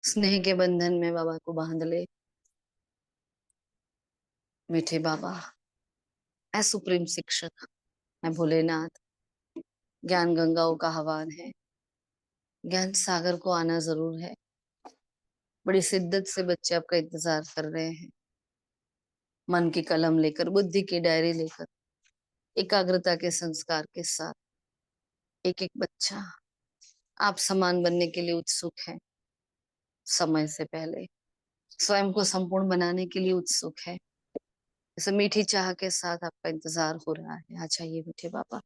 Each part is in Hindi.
स्नेह के बंधन में बाबा को बांध ले। मीठे बाबा, ऐ सुप्रीम शिक्षक, मैं भोलेनाथ, ज्ञान गंगाओं का आह्वान है। ज्ञान सागर को आना जरूर है। बड़ी शिद्दत से बच्चे आपका इंतजार कर रहे हैं। मन की कलम लेकर, बुद्धि की डायरी लेकर, एकाग्रता के संस्कार के साथ एक एक बच्चा आप समान बनने के लिए उत्सुक है। समय से पहले स्वयं को संपूर्ण बनाने के लिए उत्सुक है। जैसे मीठी चाह के साथ आपका इंतजार हो रहा है। आ जाइए मीठे बाबा।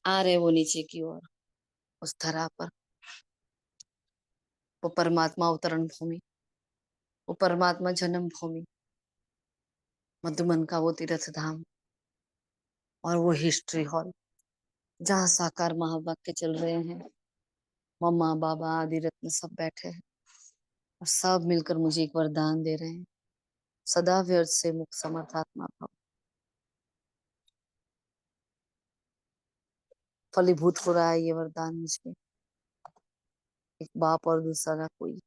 आ रहे वो नीचे की ओर, उस धरा पर, वो परमात्मा अवतरण भूमि, वो परमात्मा जन्म भूमि, मधुमन का वो तीर्थ धाम और वो हिस्ट्री हॉल जहाँ साकार महावाक्य चल रहे हैं। मम्मा बाबा आदि रत्न सब बैठे हैं और सब मिलकर मुझे एक वरदान दे रहे हैं। सदा व्यर्थ से मुक्त समर्थात्मा भव। फलीभूत हो रहा है ये वरदान मुझे। एक बाप और दूसरा कोई।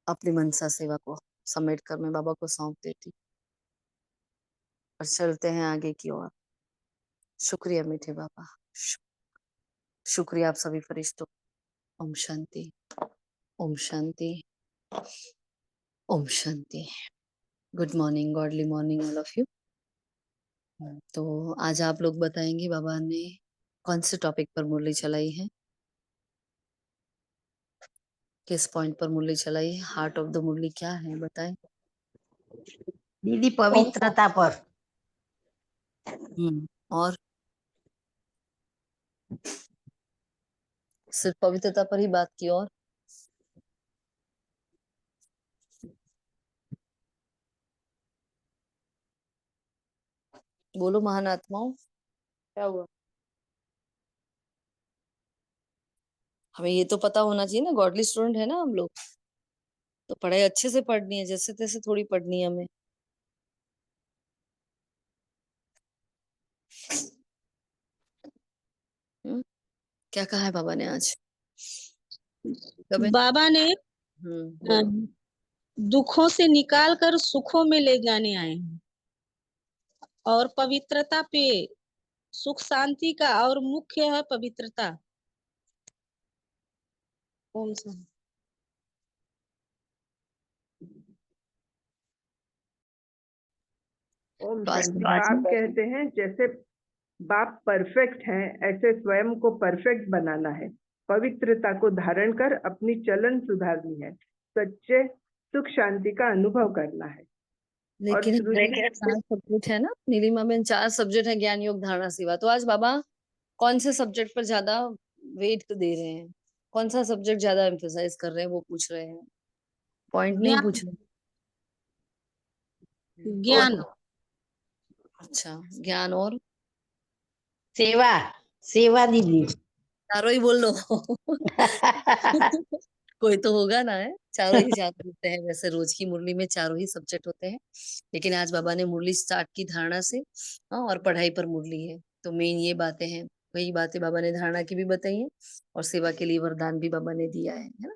अपनी मनसा सेवा को समेट कर मैं बाबा को सौंप देती और चलते हैं आगे की ओर। शुक्रिया मीठे बाबा, शुक्रिया आप सभी फरिश्तों। ओम शांति, ओम शांति, ओम शांति। Good morning, godly morning all of you. तो आज आप लोग बताएंगे बाबा ने कौन से टॉपिक पर मुरली चलाई है, किस पॉइंट पर मुरली चलाई है, हार्ट ऑफ द मुरली क्या है बताएं। दीदी पवित्रता पर। और सिर्फ पवित्रता पर ही बात की और बोलो महान आत्माओं, क्या हुआ? हमें ये तो पता होना चाहिए ना, गॉडली स्टूडेंट है ना हम लोग, तो पढ़ाई अच्छे से पढ़नी है, जैसे तैसे थोड़ी पढ़नी है हमें। क्या कहा है बाबा ने आज? बाबा ने बोलो। दुखों से निकाल कर सुखों में ले जाने आए हैं और पवित्रता पे, सुख शांति का और मुख्य है पवित्रता। ओम शांति। ओम शांति। बाप कहते हैं जैसे बाप परफेक्ट है, ऐसे स्वयं को परफेक्ट बनाना है, पवित्रता को धारण कर अपनी चलन सुधारनी है, सच्चे सुख शांति का अनुभव करना है। लेकिन 4 सब्जेक्ट है ना नीलिमा में, 4 सब्जेक्ट है, ज्ञान योग धारणा सेवा। तो आज बाबा कौन से सब्जेक्ट पर ज्यादा वेट दे रहे हैं, कौन सा सब्जेक्ट ज्यादा एम्फेसाइज कर रहे हैं, वो पूछ रहे हैं, पॉइंट नहीं पूछ रहे। ज्ञान। अच्छा, ज्ञान और सेवा। सेवा दीदी। चारों ही बोल लो। कोई तो होगा ना, है चारों ही याद होते हैं। वैसे रोज की मुरली में चारों ही सब्जेक्ट होते हैं, लेकिन आज बाबा ने मुरली स्टार्ट की धारणा से। हाँ, और पढ़ाई पर मुरली है, तो मेन ये बातें हैं। वही बातें बाबा ने धारणा की भी बताई है और सेवा के लिए वरदान भी बाबा ने दिया है ना।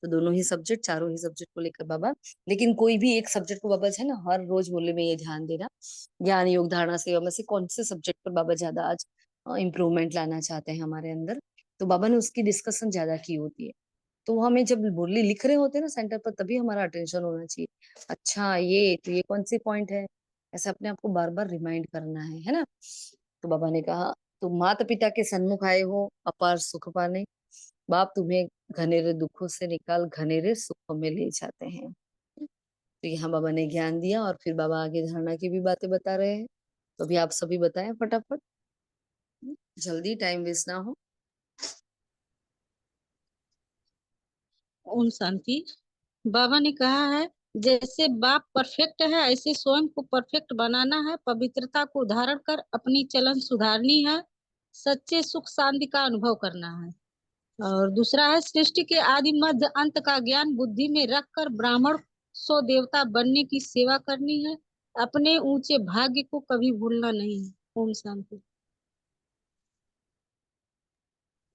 तो दोनों ही सब्जेक्ट, चारों ही सब्जेक्ट को लेकर बाबा, लेकिन कोई भी एक सब्जेक्ट को बाबा है ना हर रोज मुरली में ये ध्यान देना, ज्ञान योग धारणा सेवा में से कौन से सब्जेक्ट पर बाबा ज्यादा आज इम्प्रूवमेंट लाना चाहते हैं हमारे अंदर। तो बाबा ने उसकी डिस्कशन ज्यादा की होती है। तो हमें जब मुरली लिख रहे होते हैं ना सेंटर पर, तभी हमारा अटेंशन होना चाहिए। अच्छा, ये तो ये कौन सी पॉइंट है, ऐसे अपने आप को बार बार रिमाइंड करना है ना। तो बाबा ने कहा, तुम माता पिता के सन्मुख आए हो अपार सुख पाने, बाप तुम्हें घनेरे दुखों से निकाल घनेरे सुखों में ले जाते हैं। तो यहाँ बाबा ने ज्ञान दिया और फिर बाबा आगे धारणा की भी बातें बता रहे हैं। तो अभी आप सभी बताएं फटाफट, जल्दी, टाइम वेस्ट ना हो। ओम शांति। बाबा ने कहा है जैसे बाप परफेक्ट है, ऐसे स्वयं को परफेक्ट बनाना है, पवित्रता को धारण कर अपनी चलन सुधारनी है, सच्चे सुख शांति का अनुभव करना है। और दूसरा है सृष्टि के आदि मध्य अंत का ज्ञान बुद्धि में रखकर ब्राह्मण सो देवता बनने की सेवा करनी है, अपने ऊंचे भाग्य को कभी भूलना नहीं है। ओम शांति।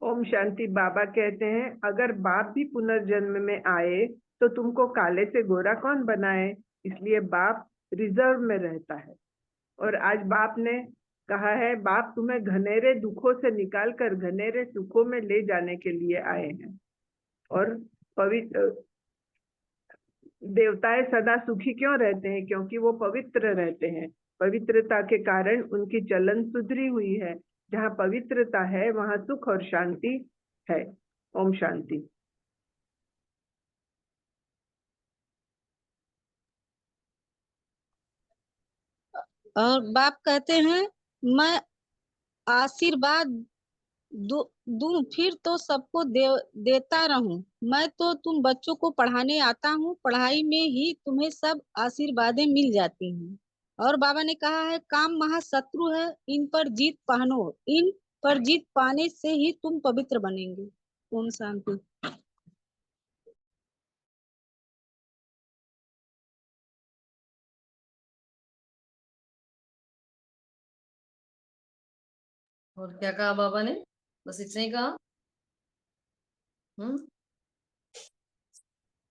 ओम शांति। बाबा कहते हैं अगर बाप भी पुनर्जन्म में आए तो तुमको काले से गोरा कौन बनाए, इसलिए बाप रिजर्व में रहता है। और आज बाप ने कहा है बाप तुम्हें घनेरे दुखों से निकालकर घनेरे सुखों में ले जाने के लिए आए हैं। और पवित्र देवताएं सदा सुखी क्यों रहते हैं? क्योंकि वो पवित्र रहते हैं। पवित्रता के कारण उनकी चलन सुधरी हुई है। जहाँ पवित्रता है वहाँ सुख और शांति है। ओम शांति। और बाप कहते हैं मैं आशीर्वाद दूं फिर तो सबको देता रहूं। मैं तो तुम बच्चों को पढ़ाने आता हूँ, पढ़ाई में ही तुम्हें सब आशीर्वादें मिल जाती हैं। और बाबा ने कहा है काम महाशत्रु है, इन पर जीत पाने से ही तुम पवित्र बनेंगे। ओम शांति। और क्या कहा बाबा ने? बस इतना ही कहा?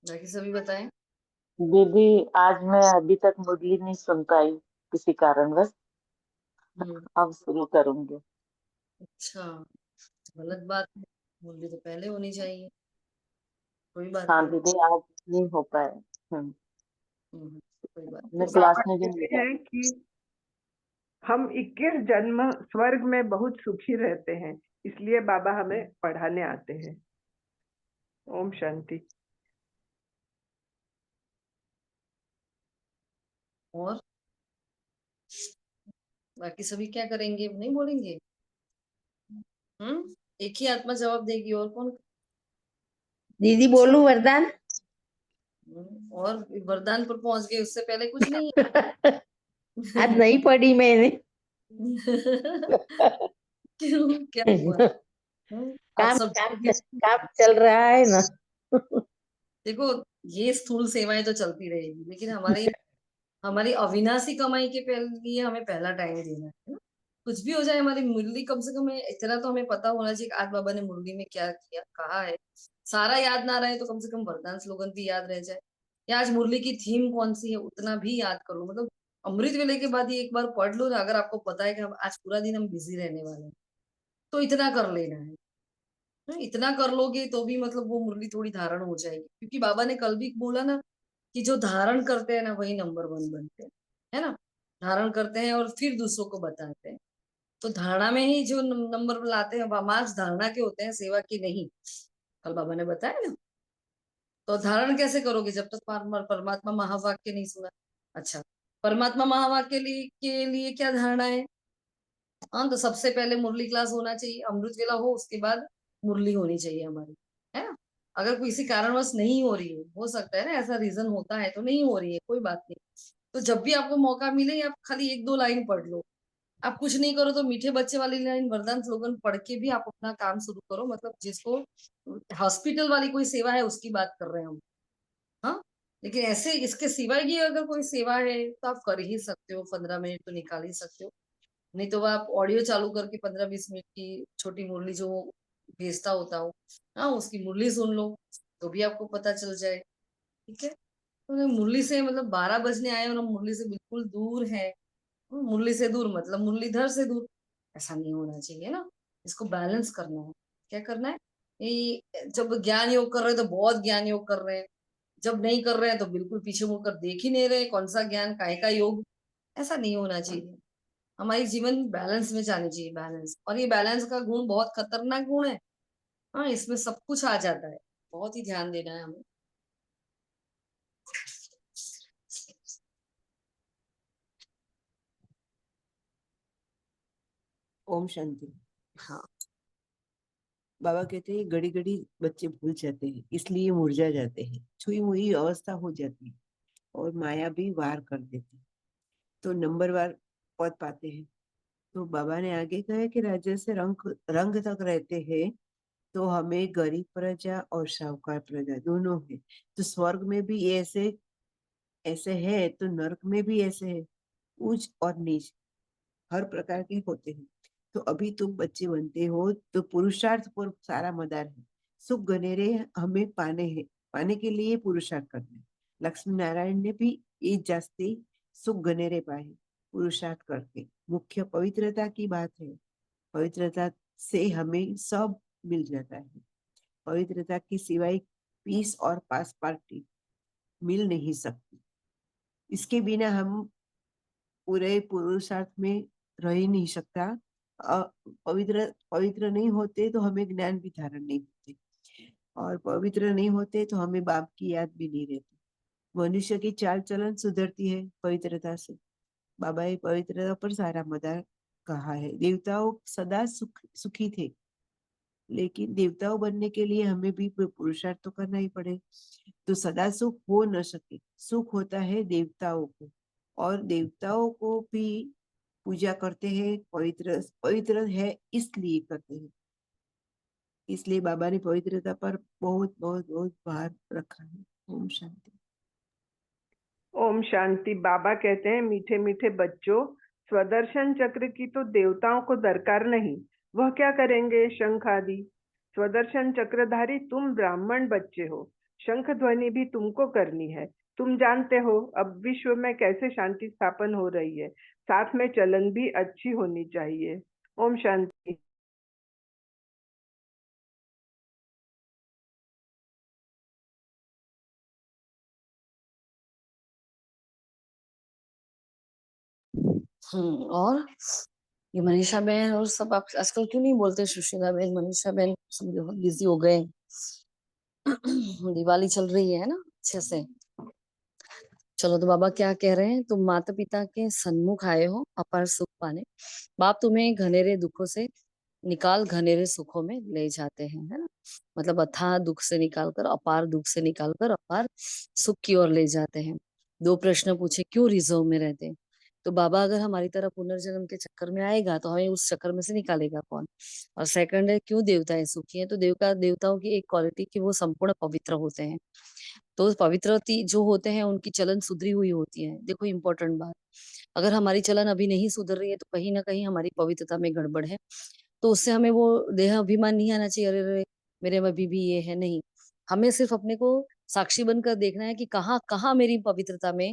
बाकी सभी बताएं। दीदी आज मैं अभी तक मुरली नहीं सुन पाई किसी कारणवश, अब शुरू करूंगी। अच्छा, गलत बात है, मुरली तो पहले होनी चाहिए। कोई बात हाँ नहीं। दीदी आज नहीं हो पाए। कोई बात मैं नहीं। क्लास बाबा में भी कहते नहीं हैं कि हम 21 जन्म स्वर्ग में बहुत सुखी रहते हैं, इसलिए बाबा हमें पढ़ाने आते हैं। ओम शांति। और बाकी सभी क्या करेंगे? नहीं बोलेंगे? एक ही आत्मा जवाब देगी, और कौन? दीदी बोलू वरदान? और वरदान पर पहुंच गए, उससे पहले कुछ नहीं। आज नहीं पढ़ी मैंने। क्यों, क्या हुआ? आप काम सब काम चल रहा है ना। देखो, ये स्थूल सेवाएं तो चलती रहेगी, लेकिन हमारी हमारी अविनाशी कमाई के लिए हमें पहला टाइम देना है ना। कुछ भी हो जाए, हमारी मुरली कम से कम इतना तो हमें पता होना चाहिए कि आज बाबा ने मुरली में क्या किया, कहा है। सारा याद ना रहे तो कम से कम वरदान स्लोगन भी याद रह जाए, या आज मुरली की थीम कौन सी है उतना भी याद कर लो। मतलब अमृत वेले के बाद ही एक बार पढ़ लो ना, अगर आपको पता है कि हम आज पूरा दिन हम बिजी रहने वाले हैं, तो इतना कर लेना है। इतना कर लोगे तो भी मतलब वो मुरली थोड़ी धारण हो जाएगी, क्योंकि बाबा ने कल भी बोला ना कि जो धारण करते हैं ना वही नंबर 1 बनते हैं, है ना। धारण करते हैं और फिर दूसरों को बताते हैं। तो धारणा में ही जो नंबर लाते हैं, मार्क्स धारणा के होते हैं, सेवा की नहीं। कल बाबा ने बताया ना। तो धारण कैसे करोगे जब तक परमात्मा महावाक्य नहीं सुना? अच्छा, परमात्मा महावाक्य के लिए क्या धारणा है? हाँ, तो सबसे पहले मुरली क्लास होना चाहिए, अमृत वेला हो, उसके बाद मुरली होनी चाहिए हमारी, है ना। अगर किसी कारणवश नहीं हो रही हो सकता है ना, ऐसा रीजन होता है, तो नहीं हो रही है, कोई बात नहीं। तो जब भी आपको मौका मिले, आप खाली 1-2 लाइन पढ़ लो। आप कुछ नहीं करो तो मीठे बच्चे वाली लाइन वरदान स्लोगन पढ़ के भी आप अपना काम शुरू करो। मतलब जिसको हॉस्पिटल वाली कोई सेवा है उसकी बात कर रहे हैं हम। हाँ, लेकिन ऐसे इसके सिवाय की अगर कोई सेवा है तो आप कर ही सकते हो, 15 मिनट तो निकाल ही सकते हो। नहीं तो आप ऑडियो चालू करके 15-20 मिनट की छोटी मुरली जो भेजता होता हो, हाँ, उसकी मुरली सुन लो, तो भी आपको पता चल जाए। ठीक है, तो मुरली से मतलब 12 बजने आए और हम मुरली से बिल्कुल दूर है। मुरली से दूर मतलब मुरलीधर से दूर, ऐसा नहीं होना चाहिए ना। इसको बैलेंस करना है। क्या करना है? ये जब ज्ञान योग कर रहे हैं तो बहुत ज्ञान योग कर रहे हैं, जब नहीं कर रहे हैं तो बिल्कुल पीछे मुड़कर देख ही नहीं रहे, कौन सा ज्ञान, काहे का योग। ऐसा नहीं होना चाहिए। हमारी जीवन बैलेंस में जानी चाहिए, बैलेंस। और ये बैलेंस का गुण बहुत खतरनाक गुण है। हाँ, इसमें सब कुछ आ जाता है, बहुत ही ध्यान देना है हमें। ओम शांति। हाँ, बाबा कहते हैं घड़ी घड़ी बच्चे भूल जाते हैं, इसलिए मुरझा जाते हैं, छुई मुई अवस्था हो जाती है और माया भी वार कर देती, तो नंबरवार पद पाते हैं। तो बाबा ने आगे कहा कि राज्य से रंग रंग तक रहते हैं, तो हमें गरीब प्रजा और साहूकार प्रजा दोनों है। तो स्वर्ग में भी ऐसे ऐसे है, तो नरक में भी ऐसे है, ऊंच और नीच हर प्रकार के होते हैं। तो अभी तुम बच्चे बनते हो तो पुरुषार्थ पर सारा मदार है। सुख गनेरे हमें पाने के लिए पुरुषार्थ करना है। लक्ष्मी नारायण ने भी ये जास्ते सुख गनेरे पाए पुरुषार्थ करके। मुख्य पवित्रता की बात है। पवित्रता से हमें सब मिल जाता है। पवित्रता के सिवाय पीस और पास पार्टी मिल नहीं सकती। इसके बिना हम पूरे पुरुषार्थ में रह ही नहीं सकता। पवित्र पवित्र नहीं होते तो हमें ज्ञान भी धारण नहीं होते, और पवित्र नहीं होते तो हमें बाप की याद भी नहीं रहती। मनुष्य की चाल चलन सुधरती है पवित्रता से। बाबा ये पवित्रता पर सारा मदार कहा है। देवताओं सदा सुखी थे, लेकिन देवताओं बनने के लिए हमें भी पुरुषार्थ तो करना ही पड़े। तो सदा सुख हो न सके। सुख होता है देवताओं को, और देवताओं को भी पूजा करते हैं, पवित्र पवित्र है इसलिए करते हैं। इसलिए बाबा ने पवित्रता पर बहुत बहुत बहुत भार रखा है। ओम शांति। ओम शांति। बाबा कहते हैं, मीठे मीठे बच्चों, स्वदर्शन चक्र की तो देवताओं को दरकार नहीं, वह क्या करेंगे शंख आदि। स्वदर्शन चक्रधारी तुम ब्राह्मण बच्चे हो, शंख ध्वनि भी तुमको करनी है। तुम जानते हो अब विश्व में कैसे शांति स्थापन हो रही है, साथ में चलन भी अच्छी होनी चाहिए। ओम शांति। और ये मनीषा बहन और सब आप आजकल क्यों नहीं बोलते? सुशीला बहन, मनीषा बहन सब बहुत बिजी हो गए। दिवाली चल रही है ना अच्छे से। चलो, तो बाबा क्या कह रहे हैं? तुम माता पिता के सन्मुख आए हो अपार सुख पाने। बाप तुम्हें घनेरे दुखों से निकाल घनेरे सुखों में ले जाते हैं, है ना। मतलब अथाह दुख से निकालकर, अपार दुख से निकालकर अपार सुख की ओर ले जाते हैं। दो प्रश्न पूछे, क्यों रिजर्व में रहते हैं? तो बाबा अगर हमारी तरह पुनर्जन्म के चक्कर में आएगा तो हमें उस चक्कर में से निकालेगा कौन? और सेकंड है, क्यों देवताएं सुखी हैं? तो देवताओं की एक क्वालिटी कि वो संपूर्ण पवित्र होते हैं। तो पवित्रती जो होते हैं उनकी चलन सुधरी हुई होती है। देखो, इंपॉर्टेंट बात, अगर हमारी चलन अभी नहीं सुधर रही है तो कहीं ना कहीं हमारी पवित्रता में गड़बड़ है। तो उससे हमें वो देह अभिमान नहीं आना चाहिए, अरे अरे मेरे में अभी भी ये है, नहीं। हमें सिर्फ अपने को साक्षी बनकर देखना है कि कहाँ कहाँ मेरी पवित्रता में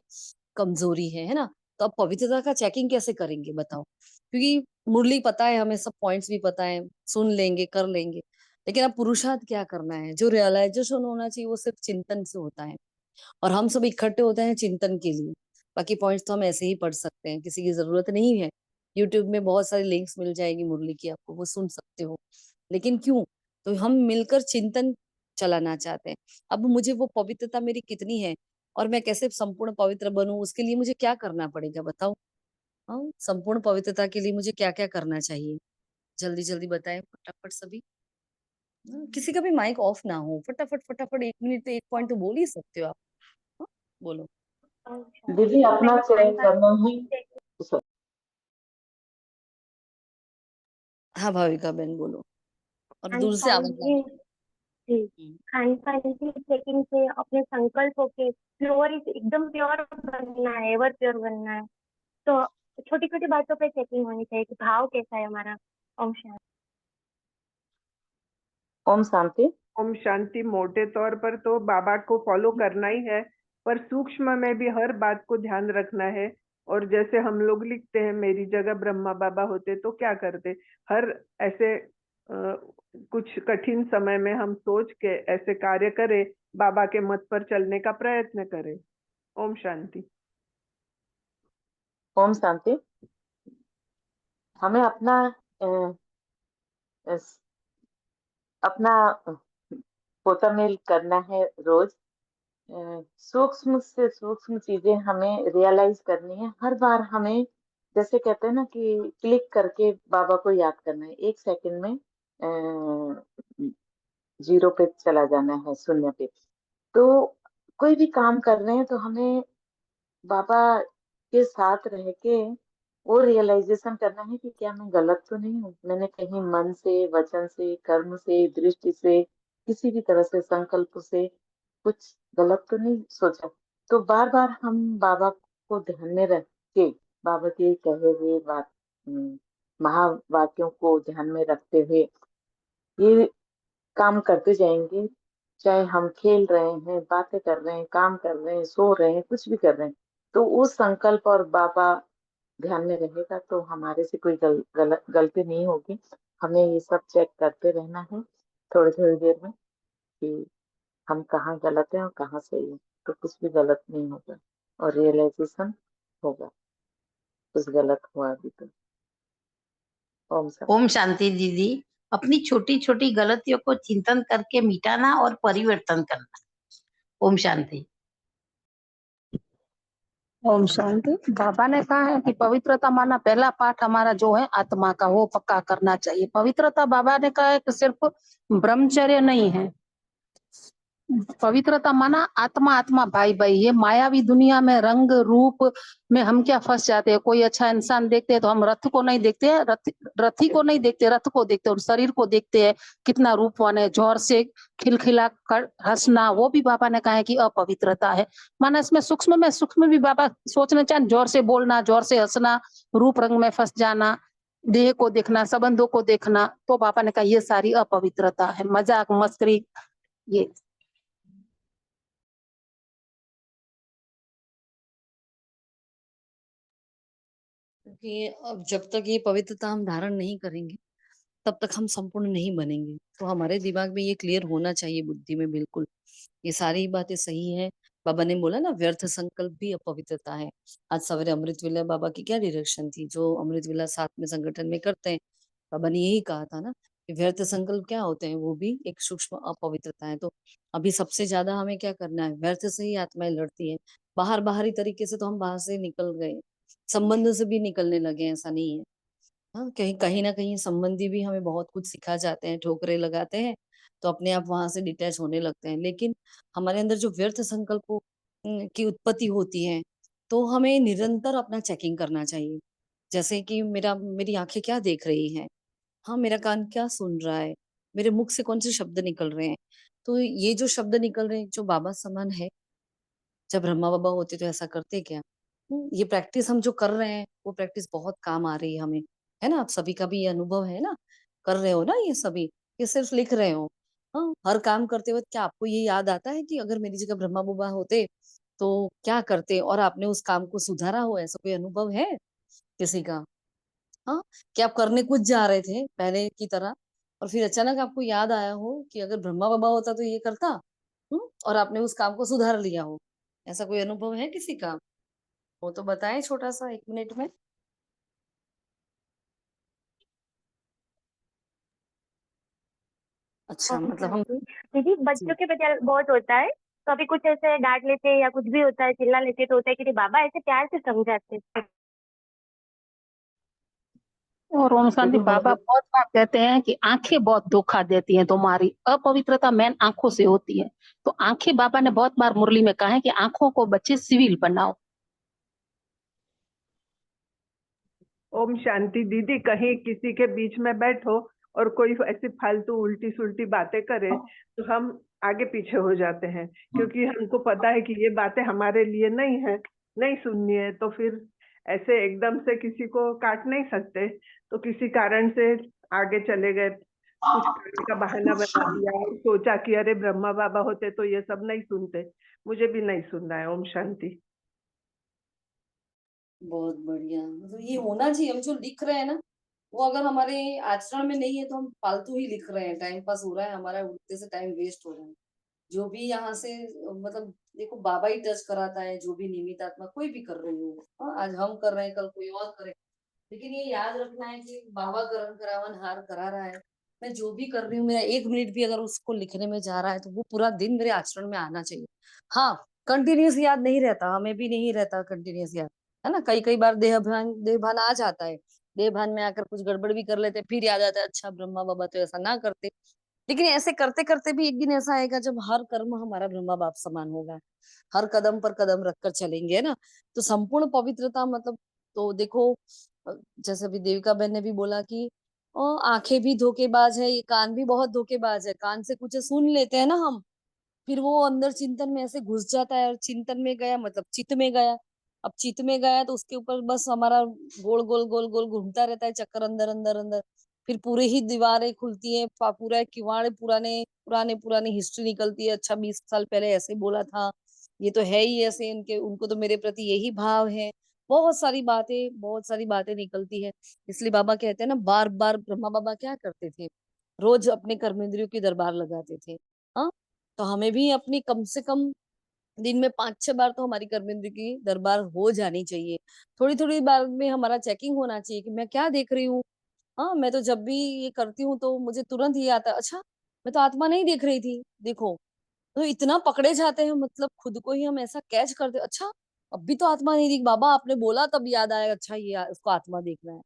कमजोरी है ना। तो अब पवित्रता का चेकिंग कैसे करेंगे बताओ? क्योंकि मुरली पता है हमें, सब पॉइंट्स भी पता है, सुन लेंगे कर लेंगे, लेकिन अब पुरुषार्थ क्या करना है? जो रियलाइजेशन होना चाहिए वो सिर्फ चिंतन से होता है। और हम सब इकट्ठे होते हैं चिंतन के लिए। बाकी पॉइंट्स तो हम ऐसे ही पढ़ सकते हैं, किसी की जरूरत नहीं है। यूट्यूब में बहुत सारी लिंक्स मिल जाएगी मुरली की, आपको वो सुन सकते हो। लेकिन क्यों? तो हम मिलकर चिंतन चलाना चाहते हैं। अब मुझे वो पवित्रता मेरी कितनी है और मैं कैसे संपूर्ण पवित्र बनूं, उसके लिए मुझे क्या करना पड़ेगा बताओ? हाँ, संपूर्ण पवित्रता के लिए मुझे क्या क्या करना चाहिए? जल्दी जल्दी बताएं फटाफट सभी। किसी का भी माइक ऑफ ना हो, फटाफट फटाफट, 1 मिनट तो एक पॉइंट तो बोल ही सकते हो आप। हाँ, बोलो। दीदी अपना चयन करना है। हाँ भाविका बहन बोलो, और खान दूर से पान आवाज आ की जी रही है। खान पान की चेकिंग से अपने संकल्पों के प्योर एकदम प्योर बनना है, एवर प्योर बनना है। तो छोटी छोटी बातों पे चेकिंग होनी चाहिए कि भाव कैसा है हमारा। ओम शांति। ओम शांति। ओम शांति। मोटे तौर पर तो बाबा को फॉलो करना ही है, पर सूक्ष्म में भी हर बात को ध्यान रखना है। और जैसे हम लोग लिखते हैं, मेरी जगह ब्रह्मा बाबा होते तो क्या करते, हर ऐसे कुछ कठिन समय में हम सोच के ऐसे कार्य करें, बाबा के मत पर चलने का प्रयत्न करें। ओम शांति। ओम शांति। हमें अपना अ, अस- अपना पोता मेल करना है रोज। सूक्ष्म से सूक्ष्म चीजें हमें रियलाइज करनी है हर बार। हमें जैसे कहते हैं ना कि क्लिक करके बाबा को याद करना है, 1 सेकंड में जीरो पे चला जाना है, शून्य पे। तो कोई भी काम कर रहे हैं तो हमें बाबा के साथ रह के वो रियलाइजेशन करना है कि क्या मैं गलत तो नहीं हूँ, मैंने कहीं मन से, वचन से, कर्म से, दृष्टि से, किसी भी तरह से, संकल्प से कुछ गलत तो नहीं सोचा। तो बार बार हम बाबा को ध्यान में रख के बाबा के कहे हुए बात महावाक्यों को ध्यान में रखते हुए ये काम करते जाएंगे, चाहे हम खेल रहे हैं, बातें कर रहे हैं, काम कर रहे हैं, सो रहे हैं, कुछ भी कर रहे हैं, तो उस संकल्प और बाबा ध्यान में रहेगा तो हमारे से कोई गलती नहीं होगी। हमें ये सब चेक करते रहना है थोड़ी थोड़ी देर में कि हम कहाँ गलत हैं और कहाँ सही है, तो कुछ भी गलत नहीं होगा और रियलाइजेशन होगा कुछ गलत हुआ अभी तो। ओम शांति। ओम शांति दीदी। अपनी छोटी छोटी गलतियों को चिंतन करके मिटाना और परिवर्तन करना। ओम शांति। ओम शांति। बाबा ने कहा है कि पवित्रता माना पहला पाठ हमारा जो है आत्मा का, वो पक्का करना चाहिए। पवित्रता बाबा ने कहा है कि सिर्फ ब्रह्मचर्य नहीं है, पवित्रता माना आत्मा आत्मा भाई भाई। ये मायावी दुनिया में रंग रूप में हम क्या फंस जाते हैं। कोई अच्छा इंसान देखते हैं तो हम रथ को नहीं देखते हैं, रथी को नहीं देखते, रथ को देखते हैं और शरीर को देखते हैं कितना रूपवान है, जोर से खिलखिला कर हंसना, वो भी बाबा ने कहा है कि अपवित्रता है। माना इसमें सूक्ष्म भी बाबा सोचना चाहे, जोर से बोलना, जोर से हंसना, रूप रंग में फंस जाना, देह को देखना, संबंधों को देखना, तो बाबा ने कहा ये सारी अपवित्रता है। मजाक मस्करी, ये क्योंकि अब जब तक ये पवित्रता हम धारण नहीं करेंगे तब तक हम संपूर्ण नहीं बनेंगे। तो हमारे दिमाग में ये क्लियर होना चाहिए, बुद्धि में बिल्कुल ये सारी बातें सही है। बाबा ने बोला ना, व्यर्थ संकल्प भी अपवित्रता है। आज सवेरे अमृत विला बाबा की क्या डायरेक्शन थी, जो अमृत विला साथ में संगठन में करते हैं, बाबा ने यही कहा था ना कि व्यर्थ संकल्प क्या होते हैं, वो भी एक सूक्ष्म अपवित्रता है। तो अभी सबसे ज्यादा हमें क्या करना है, व्यर्थ से ही आत्माएं लड़ती है। बाहरी तरीके से तो हम बाहर से निकल गए, संबंध से भी निकलने लगे, ऐसा नहीं है। हाँ, कहीं कहीं ना कहीं संबंधी भी हमें बहुत कुछ सिखा जाते हैं, ठोकरे लगाते हैं, तो अपने आप वहां से डिटैच होने लगते हैं। लेकिन हमारे अंदर जो व्यर्थ संकल्पों की उत्पत्ति होती है, तो हमें निरंतर अपना चेकिंग करना चाहिए। जैसे कि मेरी आंखें क्या देख रही हैं, हाँ, मेरा कान क्या सुन रहा है, मेरे मुख से कौन से शब्द निकल रहे हैं। तो ये जो शब्द निकल रहे हैं, जो बाबा समान है, जब ब्रह्मा बाबा होते तो ऐसा करते क्या। ये प्रैक्टिस हम जो कर रहे हैं, वो प्रैक्टिस बहुत काम आ रही है हमें, है ना। आप सभी का भी ये अनुभव है ना, कर रहे हो ना ये सभी, ये सिर्फ लिख रहे हो। हाँ, हर काम करते वक्त क्या आपको ये याद आता है कि अगर मेरी जगह ब्रह्मा बाबा होते तो क्या करते, और आपने उस काम को सुधारा हो, ऐसा कोई अनुभव है किसी का। हाँ, कि आप करने कुछ जा रहे थे पहले की तरह, और फिर अचानक आपको याद आया हो कि अगर ब्रह्मा बाबा होता तो ये करता, और आपने उस काम को सुधार लिया हो। ऐसा कोई अनुभव है किसी का, वो तो बताएं छोटा सा 1 मिनट में। अच्छा, ओम मतलब हम शांति। दीदी, बच्चों के प्रति बहुत होता है, कभी कुछ ऐसे डांट लेते हैं या कुछ भी होता है, चिल्ला लेते हैं, तो होता है कि नहीं, बाबा ऐसे प्यार से समझाते हैं। और ओम शांति। दीदी बाबा मुझे बहुत बार कहते हैं कि आंखें बहुत धोखा देती हैं तुम्हारी, अपवित्रता मेन आंखों से होती है। तो आंखें, बाबा ने बहुत बार मुरली में कहा है कि आंखों को बच्चे सिविल बनाओ। ओम शांति। दीदी, कहीं किसी के बीच में बैठो और कोई ऐसी फालतू उल्टी सुल्टी बातें करे तो हम आगे पीछे हो जाते हैं, क्योंकि हमको पता है कि ये बातें हमारे लिए नहीं है, नहीं सुननी है। तो फिर ऐसे एकदम से किसी को काट नहीं सकते, तो किसी कारण से आगे चले गए, कुछ करने का बहाना बना दिया और सोचा कि अरे ब्रह्मा बाबा होते तो ये सब नहीं सुनते। मुझे भी नहीं सुनना है। ओम शांति। बहुत बढ़िया, मतलब ये होना चाहिए। हम जो लिख रहे हैं ना, वो अगर हमारे आचरण में नहीं है तो हम फालतू ही लिख रहे हैं, टाइम पास हो रहा है हमारा, उठते से टाइम वेस्ट हो रहा है। जो भी यहाँ से मतलब देखो, बाबा ही टच कराता है, जो भी नियमित आत्मा कोई भी कर रही हो। हाँ, आज हम कर रहे हैं, कल कोई और करे, लेकिन ये याद रखना है कि बाबा करण करावन हार करा रहा है। मैं जो भी कर रही हूँ, मेरा 1 मिनट भी अगर उसको लिखने में जा रहा है, तो वो पूरा दिन मेरे आचरण में आना चाहिए। हाँ, कंटिन्यूस याद नहीं रहता, हमें भी नहीं रहता कंटिन्यूस याद, है ना। कई कई बार देह भान आ जाता है, देह भान में आकर कुछ गड़बड़ भी कर लेते हैं, फिर याद आता है अच्छा ब्रह्मा बाबा तो ऐसा ना करते। लेकिन ऐसे करते करते भी एक दिन ऐसा आएगा जब हर कर्म हमारा ब्रह्मा बाप समान होगा, हर कदम पर कदम रखकर चलेंगे, है ना। तो संपूर्ण पवित्रता मतलब, तो देखो, जैसे अभी देविका बहन ने भी बोला कि आंखें भी धोखेबाज है, ये कान भी बहुत धोखेबाज है। कान से कुछ सुन लेते हैं ना हम, फिर वो अंदर चिंतन में ऐसे घुस जाता है, और चिंतन में गया मतलब चित्त में गया, अब चित्त में गया तो उसके ऊपर बस हमारा गोल गोल गोल गोल घूमता रहता है चक्कर, अंदर अंदर अंदर। फिर पूरे ही दीवारें खुलती है, पूरा किवाड़, पुराने पुराने पुरानी हिस्ट्री निकलती है। अच्छा 20 साल पहले ऐसे बोला था, ये तो है ही ऐसे, इनके उनको तो मेरे प्रति यही भाव है। बहुत सारी बातें निकलती है। इसलिए बाबा कहते हैं ना, बार बार ब्रह्मा बाबा क्या करते थे, रोज अपने कर्मेंद्रियों की दरबार लगाते थे। हाँ, तो हमें भी अपनी कम से कम दिन में 5-6 बार तो हमारी कर्मेंद्र की दरबार हो जानी चाहिए। थोड़ी थोड़ी बार में हमारा चेकिंग होना चाहिए कि मैं क्या देख रही हूँ। हाँ, मैं तो जब भी ये करती हूँ तो मुझे तुरंत ये आता है, अच्छा मैं तो आत्मा नहीं देख रही थी, देखो। तो इतना पकड़े जाते हैं, मतलब खुद को ही हम ऐसा कैच करते, अच्छा अब भी तो आत्मा नहीं दिख, बाबा आपने बोला तब याद आया, अच्छा ये उसको आत्मा देखना है।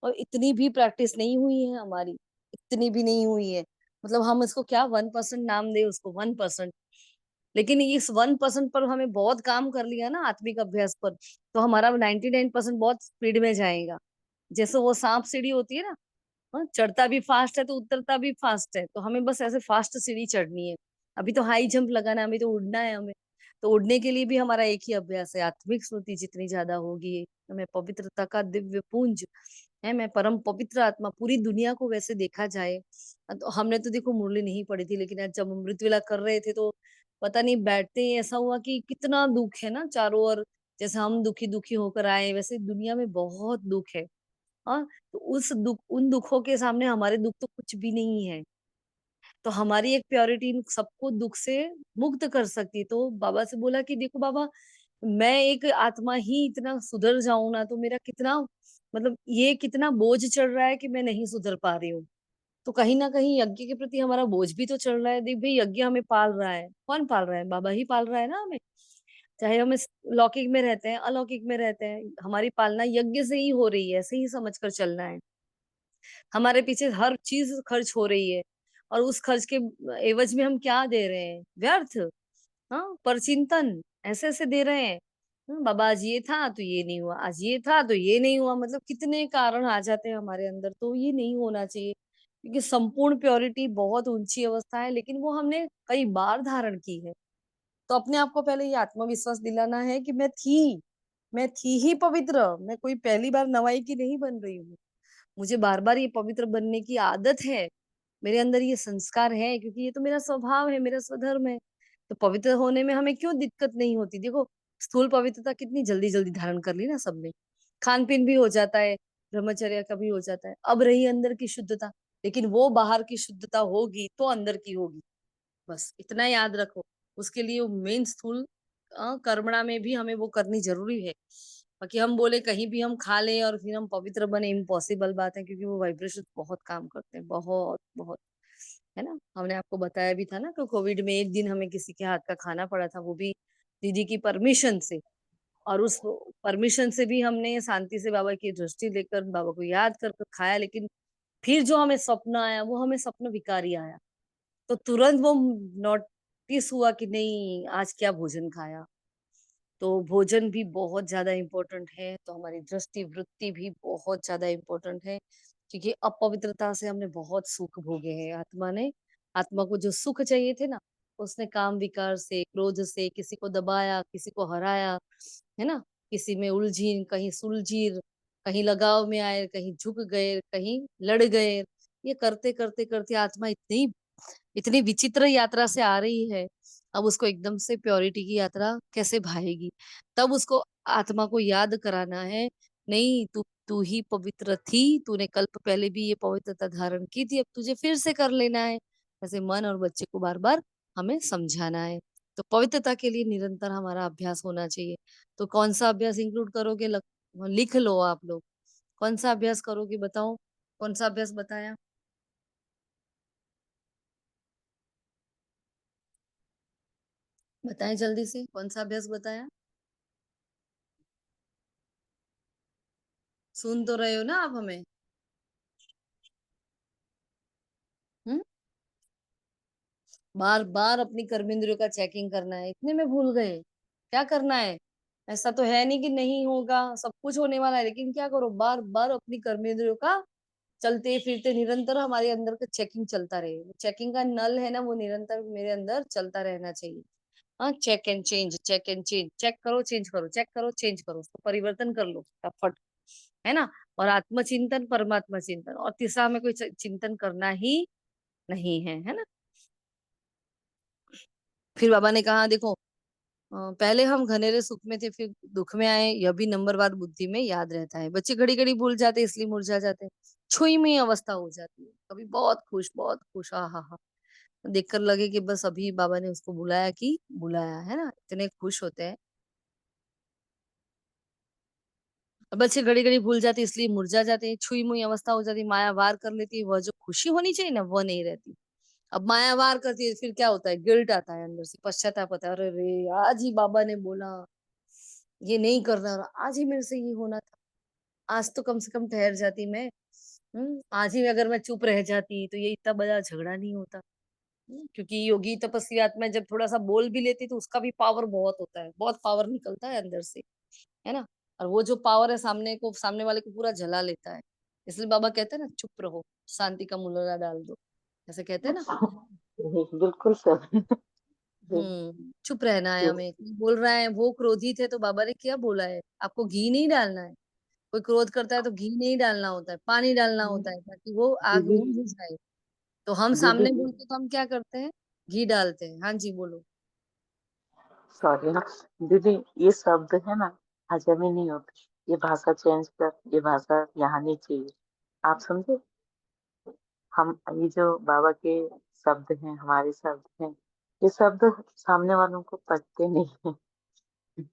और इतनी भी प्रैक्टिस नहीं हुई है हमारी, इतनी भी नहीं हुई है। मतलब हम इसको क्या 1% नाम दे उसको, 1%। लेकिन इस 1% पर हमें बहुत काम कर लिया ना आत्मिक अभ्यास पर, तो हमारा 99% बहुत स्पीड में जाएगा। जैसे वो सांप सीढ़ी होती है ना, हाँ, चढ़ता भी फास्ट है तो उतरता भी फास्ट है, तो हमें बस ऐसे फास्ट सीढ़ी चढ़नी है। अभी तो हाई जंप लगाना है, अभी तो उड़ना है हमें। तो उड़ने के लिए भी हमारा एक ही अभ्यास है, आत्मिक स्मृति जितनी ज्यादा होगी, हमें पवित्रता का दिव्य पुंज है, मैं परम पवित्र आत्मा, पूरी दुनिया को वैसे देखा जाए। तो हमने तो देखो मुरली नहीं पड़ी थी, लेकिन आज जब अमृत वेला कर रहे थे तो पता नहीं बैठते ही ऐसा हुआ कि कितना दुख है ना चारों ओर। जैसे हम दुखी दुखी होकर आए, वैसे दुनिया में बहुत दुख है। हाँ, तो उन दुखों के सामने हमारे दुख तो कुछ भी नहीं है। तो हमारी एक प्योरिटी इन सबको दुख से मुक्त कर सकती है। तो बाबा से बोला कि देखो बाबा, मैं एक आत्मा ही इतना सुधर जाऊं ना, तो मेरा कितना, मतलब ये कितना बोझ चढ़ रहा है कि मैं नहीं सुधर पा रही हूँ। तो कहीं ना कहीं यज्ञ के प्रति हमारा बोझ भी तो चढ़ रहा है। देख भाई, यज्ञ हमें पाल रहा है, कौन पाल रहा है? बाबा ही पाल रहा है ना हमें। चाहे हम इस लौकिक में रहते हैं, अलौकिक में रहते हैं, हमारी पालना यज्ञ से ही हो रही है, ऐसे ही समझ कर चलना है। हमारे पीछे हर चीज खर्च हो रही है, और उस खर्च के एवज में हम क्या दे रहे हैं? व्यर्थ। हाँ, पर चिंतन ऐसे ऐसे दे रहे हैं। बाबा आज ये था तो ये नहीं हुआ, आज ये था तो ये नहीं हुआ, मतलब कितने कारण आ जाते हैं हमारे अंदर। तो ये नहीं होना चाहिए, क्योंकि संपूर्ण प्योरिटी बहुत ऊंची अवस्था है, लेकिन वो हमने कई बार धारण की है। तो अपने आप को पहले ये आत्मविश्वास दिलाना है कि मैं थी ही पवित्र, मैं कोई पहली बार नवाई की नहीं बन रही हूँ। मुझे बार बार ये पवित्र बनने की आदत है, मेरे अंदर ये संस्कार है, क्योंकि ये तो मेरा स्वभाव है, मेरा स्वधर्म है। तो पवित्र होने में हमें क्यों दिक्कत नहीं होती? देखो, स्थूल पवित्रता कितनी जल्दी जल्दी धारण कर ली ना सबने। खान पीन भी हो जाता है, ब्रह्मचर्य का भी हो जाता है। अब रही अंदर की शुद्धता, लेकिन वो बाहर की शुद्धता होगी तो अंदर की होगी, बस इतना याद रखो। उसके लिए मेन स्थूल कर्मणा में भी हमें वो करनी जरूरी है। बाकी हम बोले कहीं भी हम खा लें और फिर हम पवित्र बने, इम्पॉसिबल बात है, क्योंकि वो वाइब्रेशन बहुत काम करते हैं, बहुत बहुत, है ना। हमने आपको बताया भी था ना कि कोविड में एक दिन हमें किसी के हाथ का खाना पड़ा था, वो भी दीदी की परमिशन से। और उस परमिशन से भी हमने शांति से बाबा की दृष्टि लेकर बाबा को याद कर कर खाया। लेकिन फिर जो हमें स्वप्न आया, वो हमें स्वप्न विकारी आया। तो तुरंत वो नोटिस हुआ कि नहीं, आज क्या भोजन खाया। तो भोजन भी बहुत ज्यादा इम्पोर्टेंट है, तो हमारी दृष्टि वृत्ति भी बहुत ज्यादा इम्पोर्टेंट है। क्योंकि अपवित्रता से हमने बहुत सुख भोगे हैं, आत्मा ने। आत्मा को जो सुख चाहिए थे ना, उसने काम विकार से, क्रोध से किसी को दबाया, किसी को हराया, है ना। किसी में उलझी, कहीं सुलझी, कहीं लगाव में आए, कहीं झुक गए, कहीं लड़ गए। ये करते करते करते आत्मा इतनी इतनी विचित्र यात्रा से आ रही है। अब उसको एकदम से प्योरिटी की यात्रा कैसे भाएगी? तब उसको आत्मा को याद कराना है, नहीं तू तू ही पवित्र थी, तूने कल्प पहले भी ये पवित्रता धारण की थी, अब तुझे फिर से कर लेना है। ऐसे मन और बच्चे को बार बार हमें समझाना है। तो पवित्रता के लिए निरंतर हमारा अभ्यास होना चाहिए। तो कौन सा अभ्यास इंक्लूड करोगे? लिख लो आप लोग, कौन सा अभ्यास करोगे बताओ? कौन सा अभ्यास बताया? बताएं जल्दी से, कौन सा अभ्यास बताया? सुन तो रहे हो ना आप हमें? हम्म, बार बार अपनी कर्मेंद्रियों का चेकिंग करना है, इतने में भूल गए? क्या करना है? ऐसा तो है नहीं कि नहीं होगा, सब कुछ होने वाला है, लेकिन क्या करो, बार बार अपनी कर्मेंद्रियों का चलते फिरते निरंतर हमारे अंदर का चेकिंग चलता रहे। चेकिंग का नल है ना, वो निरंतर मेरे अंदर चलता रहना चाहिए। हाँ, check and change, check and change, check करो चेंज करो, चेक करो चेंज करो, उसको परिवर्तन कर लो फटाफट, है ना। और आत्मचिंतन, परमात्मा चिंतन, और तीसरा हमें कोई चिंतन करना ही नहीं है ना। फिर बाबा ने कहा देखो, पहले हम घनेरे सुख में थे, फिर दुख में आए, यह भी नंबरवार बुद्धि में याद रहता है। बच्चे घड़ी घड़ी भूल जाते हैं, इसलिए मुरझा जाते हैं, छुई में अवस्था हो जाती है, कभी बहुत खुश, हा हा हा, देखकर लगे कि बस अभी बाबा ने उसको बुलाया कि बुलाया, है ना, इतने खुश होते हैं। बच्चे घड़ी घड़ी भूल जाते हैं, इसलिए मुरझा जाते हैं, छुई मुई अवस्था हो जाती है, माया वार कर लेती है, वह जो खुशी होनी चाहिए ना वह नहीं रहती। अब माया वार करती है, फिर क्या होता है, गिल्ट आता है अंदर से, पश्चाताप होता है, अरे रे आज ही बाबा ने बोला ये नहीं करना, और आज ही मेरे से ये होना था, आज तो कम से कम ठहर जाती मैं, आज ही अगर मैं चुप रह जाती तो ये इतना बड़ा झगड़ा नहीं होता। क्योंकि योगी तपस्वी आत्मा जब थोड़ा सा बोल भी लेती तो उसका भी पावर बहुत होता है, बहुत पावर निकलता है अंदर से, है ना। और वो जो पावर है सामने वाले को पूरा जला लेता है। इसलिए बाबा कहते हैं ना, चुप रहो, शांति का मुलरा डाल दो, ऐसे कहते हैं ना। बिल्कुल सर। चुप रहना है हमें। कोई बोल रहा है वो क्रोधित है, तो बाबा ने क्या बोला है, आपको घी नहीं डालना है। कोई क्रोध करता है तो घी नहीं डालना होता है, पानी डालना होता है, ताकि वो आग दीदी, बुझ जाए। तो हम दीदी सामने बोलते तो हम क्या करते हैं, घी डालते हैं। हाँ जी बोलो। सॉरी ना, दीदी ये शब्द है ना, हजम ही नहीं होते, ये भाषा चेंज कर, ये भाषा यहाँ नहीं चाहिए। आप समझे, हम ये जो बाबा के शब्द हैं, हमारे शब्द हैं, ये शब्द सामने वालों को पढ़ते नहीं है।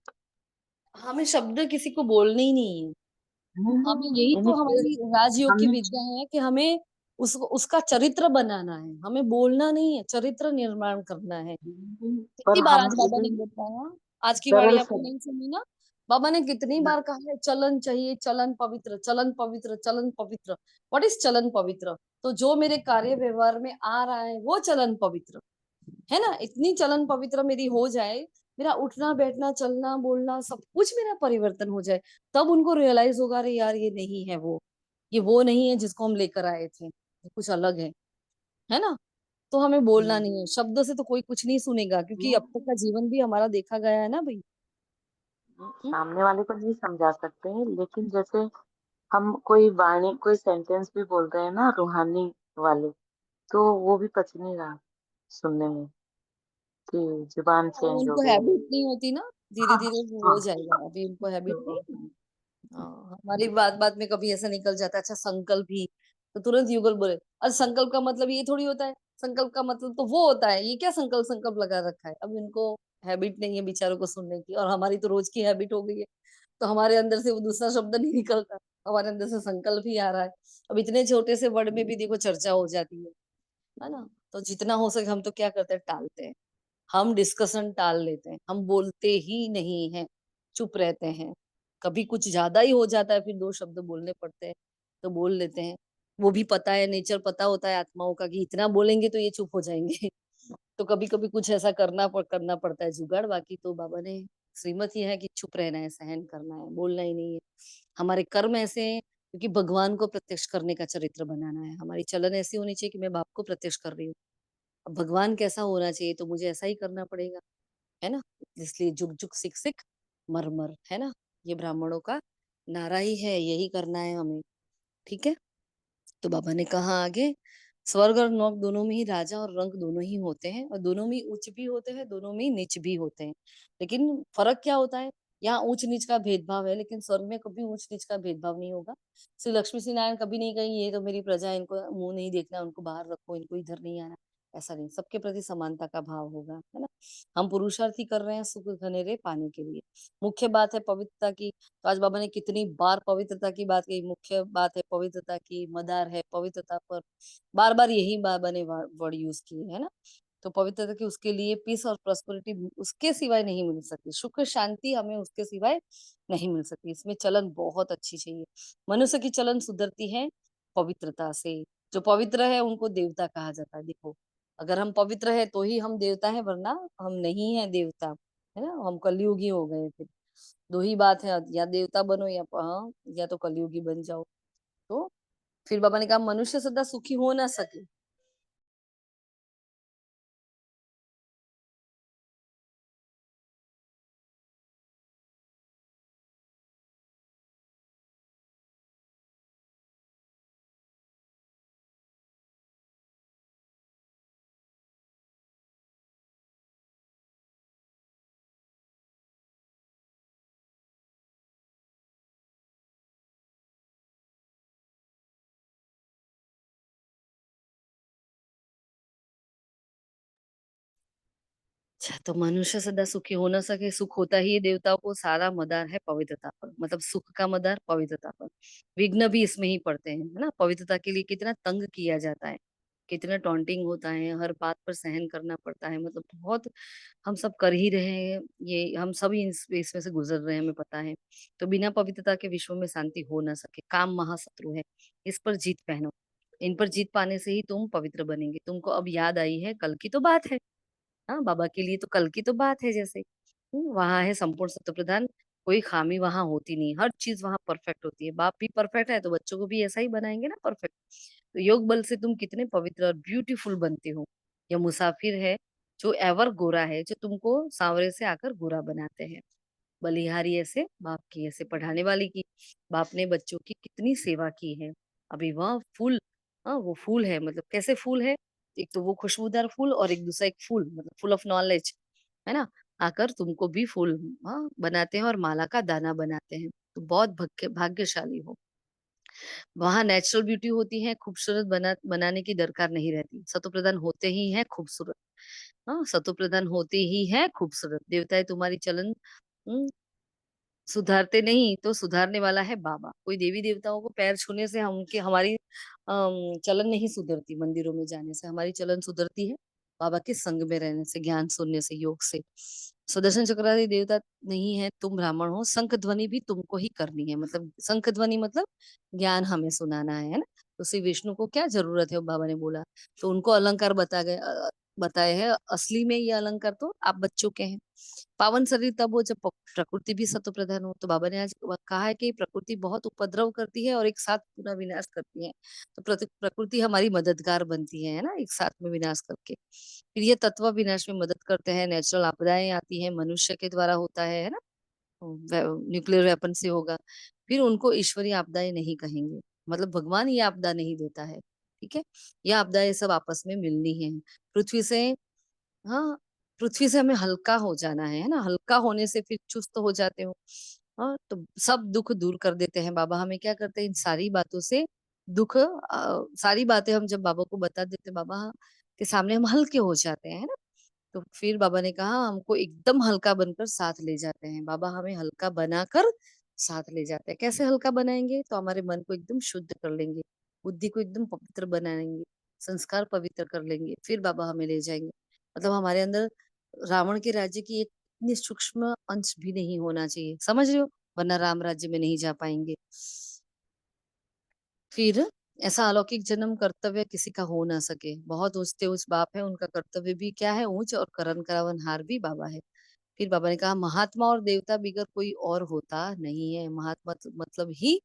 हमें शब्द किसी को बोलने ही नहीं है। हमें यही तो इनिशियल हमारी राजयोग की हमने विद्या है कि हमें उसका चरित्र बनाना है, हमें बोलना नहीं है, चरित्र निर्माण करना है। पर कितनी बार हम आज बाबा ने दीदी बताया, आज की वाणी सरल आपने शब्द नहीं सुनी ना। बाबा ने कितनी बार कहा है, चलन चाहिए, चलन पवित्र, चलन पवित्र, चलन पवित्र। व्हाट इज चलन पवित्र? तो जो मेरे कार्य व्यवहार में आ रहा है वो चलन पवित्र है ना। इतनी चलन पवित्र मेरी हो जाए, मेरा उठना बैठना चलना बोलना सब कुछ मेरा परिवर्तन हो जाए, तब उनको रियलाइज होगा, अरे यार ये नहीं है वो, ये वो नहीं है जिसको हम लेकर आए थे, ये कुछ अलग है ना। तो हमें बोलना नहीं है, शब्द से तो कोई कुछ नहीं सुनेगा, क्योंकि अब तक का जीवन भी हमारा देखा गया है ना भाई। हम्म, सामने वाले को नहीं समझा सकते हैं, लेकिन जैसे हम कोई वाणी कोई सेंटेंस भी बोल रहे हैं ना रूहानी वाले, तो वो भी पच नहीं रहा सुनने में, कि जुबान वो चेंज हो उनको गई। हैबिट नहीं होती ना, धीरे हाँ धीरे वो हाँ। हो जाएगा, अभी उनको हैबिट नहीं है। हाँ, हमारी बात बात में कभी ऐसा निकल जाता है, अच्छा संकल्प ही, तो तुरंत युगल बोले, अरे संकल्प का मतलब ये थोड़ी होता है, संकल्प का मतलब तो वो होता है, ये क्या संकल्प संकल्प लगा रखा है। अब इनको हैबिट नहीं है बेचारों को सुनने की, और हमारी तो रोज की हैबिट हो गई है। तो हमारे अंदर से वो दूसरा शब्द नहीं निकलता, हमारे अंदर से संकल्प ही आ रहा है। अब इतने छोटे से वर्ड में भी देखो चर्चा हो जाती है ना। तो जितना हो सके हम तो क्या करते हैं, टालते हैं, हम डिस्कशन टाल लेते हैं, हम बोलते ही नहीं है, चुप रहते हैं। कभी कुछ ज्यादा ही हो जाता है, फिर दो शब्द बोलने पड़ते हैं, तो बोल लेते हैं। वो भी पता है, नेचर पता होता है आत्माओं का, कि इतना बोलेंगे तो ये चुप हो जाएंगे। तो कभी कभी कुछ ऐसा करना पड़ता है जुगाड़। बाकी तो बाबा ने श्रीमत ही है कि चुप रहना है, सहन करना है, बोलना ही नहीं है। हमारे कर्म ऐसे हैं, क्योंकि भगवान को प्रत्यक्ष करने का चरित्र बनाना है। हमारी चलन ऐसी होनी चाहिए कि मैं बाप को प्रत्यक्ष कर रही हूँ, अब भगवान कैसा होना चाहिए तो मुझे ऐसा ही करना पड़ेगा, है ना। इसलिए जुग जुग सिख सिख मर मर, है ना, ये ब्राह्मणों का नारा ही है, यही करना है हमें। ठीक है। तो बाबा ने कहा आगे, स्वर्ग और नरक दोनों में ही राजा और रंक दोनों ही होते हैं, और दोनों में ही उच्च भी होते हैं, दोनों में ही नीच भी होते हैं। लेकिन फर्क क्या होता है, यहाँ ऊंच नीच का भेदभाव है, लेकिन स्वर्ग में कभी ऊंच नीच का भेदभाव नहीं होगा। श्री लक्ष्मी श्री नारायण कभी नहीं कही ये तो मेरी प्रजा है, इनको मुंह नहीं देखना, उनको बाहर रखो, इनको इधर नहीं आना। ऐसा नहीं, सबके प्रति समानता का भाव होगा, है ना। हम पुरुषार्थ ही कर रहे हैं सुख घनेरे पाने के लिए। मुख्य बात है पवित्रता की, तो आज बाबा ने कितनी बार पवित्रता की बात कही। मुख्य बात है पवित्रता की, मदार है पवित्रता पर, बार बार यही बाबा ने वर्ड यूज किए, है ना। तो पवित्रता की, उसके लिए पीस और प्रॉस्पेरिटी उसके सिवाय नहीं मिल सकती, सुख शांति हमें उसके सिवाय नहीं मिल सकती। इसमें चलन बहुत अच्छी चाहिए। मनुष्य की चलन सुधरती है पवित्रता से। जो पवित्र है उनको देवता कहा जाता है। देखो, अगर हम पवित्र है तो ही हम देवता है, वरना हम नहीं है देवता, है ना, हम कलयुगी हो गए फिर। दो ही बात है, या देवता बनो या हाँ, या तो कलयुगी बन जाओ। तो फिर बाबा ने कहा, मनुष्य सदा सुखी हो ना सके, अच्छा, तो मनुष्य सदा सुखी हो न सके, सुख होता ही है देवताओं को, सारा मदार है पवित्रता पर, मतलब सुख का मदार पवित्रता पर। विघ्न भी इसमें ही पड़ते हैं, है ना। पवित्रता के लिए कितना तंग किया जाता है, कितना टॉन्टिंग होता है, हर बात पर सहन करना पड़ता है, मतलब बहुत हम सब कर ही रहे हैं, ये हम सभी इसमें से गुजर रहे हैं, हमें पता है। तो बिना पवित्रता के विश्व में शांति हो ना सके। काम महाशत्रु है, इस पर जीत पहनो। इन पर जीत पाने से ही तुम पवित्र बनेंगे। तुमको अब याद आई है, कल की तो बात है। हाँ, बाबा के लिए तो कल की तो बात है। जैसे वहां है संपूर्ण सत्य प्रधान, कोई खामी वहां होती नहीं, हर चीज वहां परफेक्ट होती है। बाप भी परफेक्ट है तो बच्चों को भी ऐसा ही बनाएंगे ना, परफेक्ट। तो योग बल से तुम कितने पवित्र और ब्यूटीफुल बनते हो। यह मुसाफिर है जो एवर गोरा है, जो तुमको सांवरे से आकर गोरा बनाते हैं। बलिहारी ऐसे बाप की, ऐसे पढ़ाने वाली की। बाप ने बच्चों की कितनी सेवा की है। अभी वह फूल, हाँ वो फूल है, मतलब कैसे फूल है, एक तो वो खुशबूदार फूल, और एक दूसरा एक फूल मतलब फुल ऑफ नॉलेज, है ना। आकर तुमको भी फूल, हाँ, बनाते हैं और माला का दाना बनाते हैं। तो बहुत भाग्यशाली हो। वहां नेचुरल ब्यूटी होती है, खूबसूरत बनाने की दरकार नहीं रहती। सतो प्रधान होते ही है खूबसूरत। हाँ, सतो प्रधान होते ही है खूबसूरत। देवताएं तुम्हारी चलन सुधारते नहीं, तो सुधारने वाला है बाबा। कोई देवी देवताओं को पैर छूने से हमारी चलन नहीं सुधरती, मंदिरों में जाने से हमारी चलन सुधरती है बाबा के संग में रहने से, ज्ञान सुनने से, योग से। सुदर्शन चक्रादि देवता नहीं है, तुम ब्राह्मण हो। शंख ध्वनि भी तुमको ही करनी है, मतलब शंख ध्वनि मतलब ज्ञान हमें सुनाना है ना। तो श्री विष्णु को क्या जरूरत है, बाबा ने बोला। तो उनको अलंकार बताए हैं। असली में ये अलंकार तो आप बच्चों के हैं। पावन शरीर तब हो जब प्रकृति भी सत्व प्रधान हो। तो बाबा ने आज कहा है कि प्रकृति बहुत उपद्रव करती है और एक साथ पूरा विनाश करती है। तो प्रकृति हमारी मददगार बनती है ना, एक साथ में विनाश करके। फिर ये तत्व विनाश में मदद करते हैं। नेचुरल आपदाएं आती है, मनुष्य के द्वारा होता है ना। न्यूक्लियर वेपन से होगा। फिर उनको ईश्वरीय आपदाएं नहीं कहेंगे, मतलब भगवान ये आपदा नहीं देता है। ठीक है, यह आपदाएं सब आपस में मिलनी है। पृथ्वी से, हाँ, पृथ्वी से हमें हल्का हो जाना है ना। हल्का होने से फिर चुस्त हो जाते हो। हाँ, तो सब दुख दूर कर देते हैं बाबा। हमें क्या करते हैं, इन सारी बातों से दुख, सारी बातें हम जब बाबा को बता देते, बाबा के सामने हम हल्के हो जाते हैं, है ना। तो फिर बाबा ने कहा हमको एकदम हल्का बनकर साथ ले जाते हैं। बाबा हमें हल्का बनाकर साथ ले जाते हैं। कैसे हल्का बनाएंगे, तो हमारे मन को एकदम शुद्ध कर लेंगे, बुद्धि को एकदम पवित्र बनाएंगे, संस्कार पवित्र कर लेंगे, फिर बाबा हमें ले जाएंगे। मतलब हमारे अंदर रावण के राज्य की एक इतनी सूक्ष्म अंश भी नहीं होना चाहिए, समझ रहे हो, वरना राम राज्य में नहीं जा पाएंगे। फिर ऐसा अलौकिक जन्म कर्तव्य किसी का हो ना सके। बहुत ऊंचते उच्च बाप है, उनका कर्तव्य भी क्या है, ऊंच, और करण करावन हार भी बाबा है। फिर बाबा ने कहा महात्मा और देवता बिगर कोई और होता नहीं है। महात्मा मतलब ही,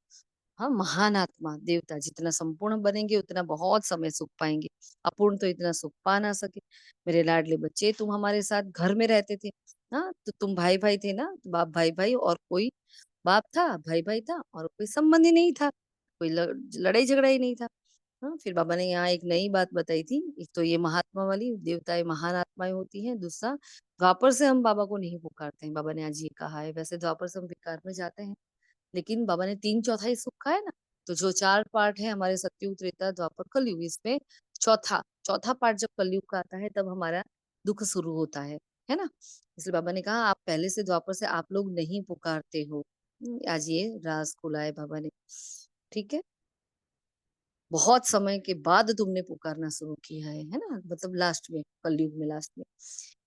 हाँ, महान आत्मा। देवता जितना संपूर्ण बनेंगे उतना बहुत समय सुख पाएंगे, अपूर्ण तो इतना सुख पा ना सके। मेरे लाडले बच्चे, तुम हमारे साथ घर में रहते थे। हाँ, तो तुम भाई भाई थे ना, तो बाप भाई भाई, और कोई बाप था, भाई भाई था, और कोई संबंध ही नहीं था, कोई लड़ाई झगड़ा ही नहीं था। हाँ, फिर बाबा ने यहाँ एक नई बात बताई थी। एक तो ये महात्मा वाली, देवताएं महान आत्माएं होती हैं। दूसरा, द्वापर से हम बाबा को नहीं पुकारते हैं। बाबा ने आज ये कहा है। वैसे द्वापर से हम विकार में जाते हैं, लेकिन बाबा ने 3/4 सुख का है ना। तो जो 4 पार्ट है हमारे सतयुग, त्रेता, द्वापर, कलयुग, इसमें चौथा चौथा पार्ट जब कलयुग का आता है तब हमारा दुख शुरू होता है ना। इसलिए बाबा ने कहा आप पहले से द्वापर से आप लोग नहीं पुकारते हो। आज ये राज खुला है बाबा ने। ठीक है, बहुत समय के बाद तुमने पुकारना शुरू किया है ना, मतलब लास्ट में, कलयुग में लास्ट में।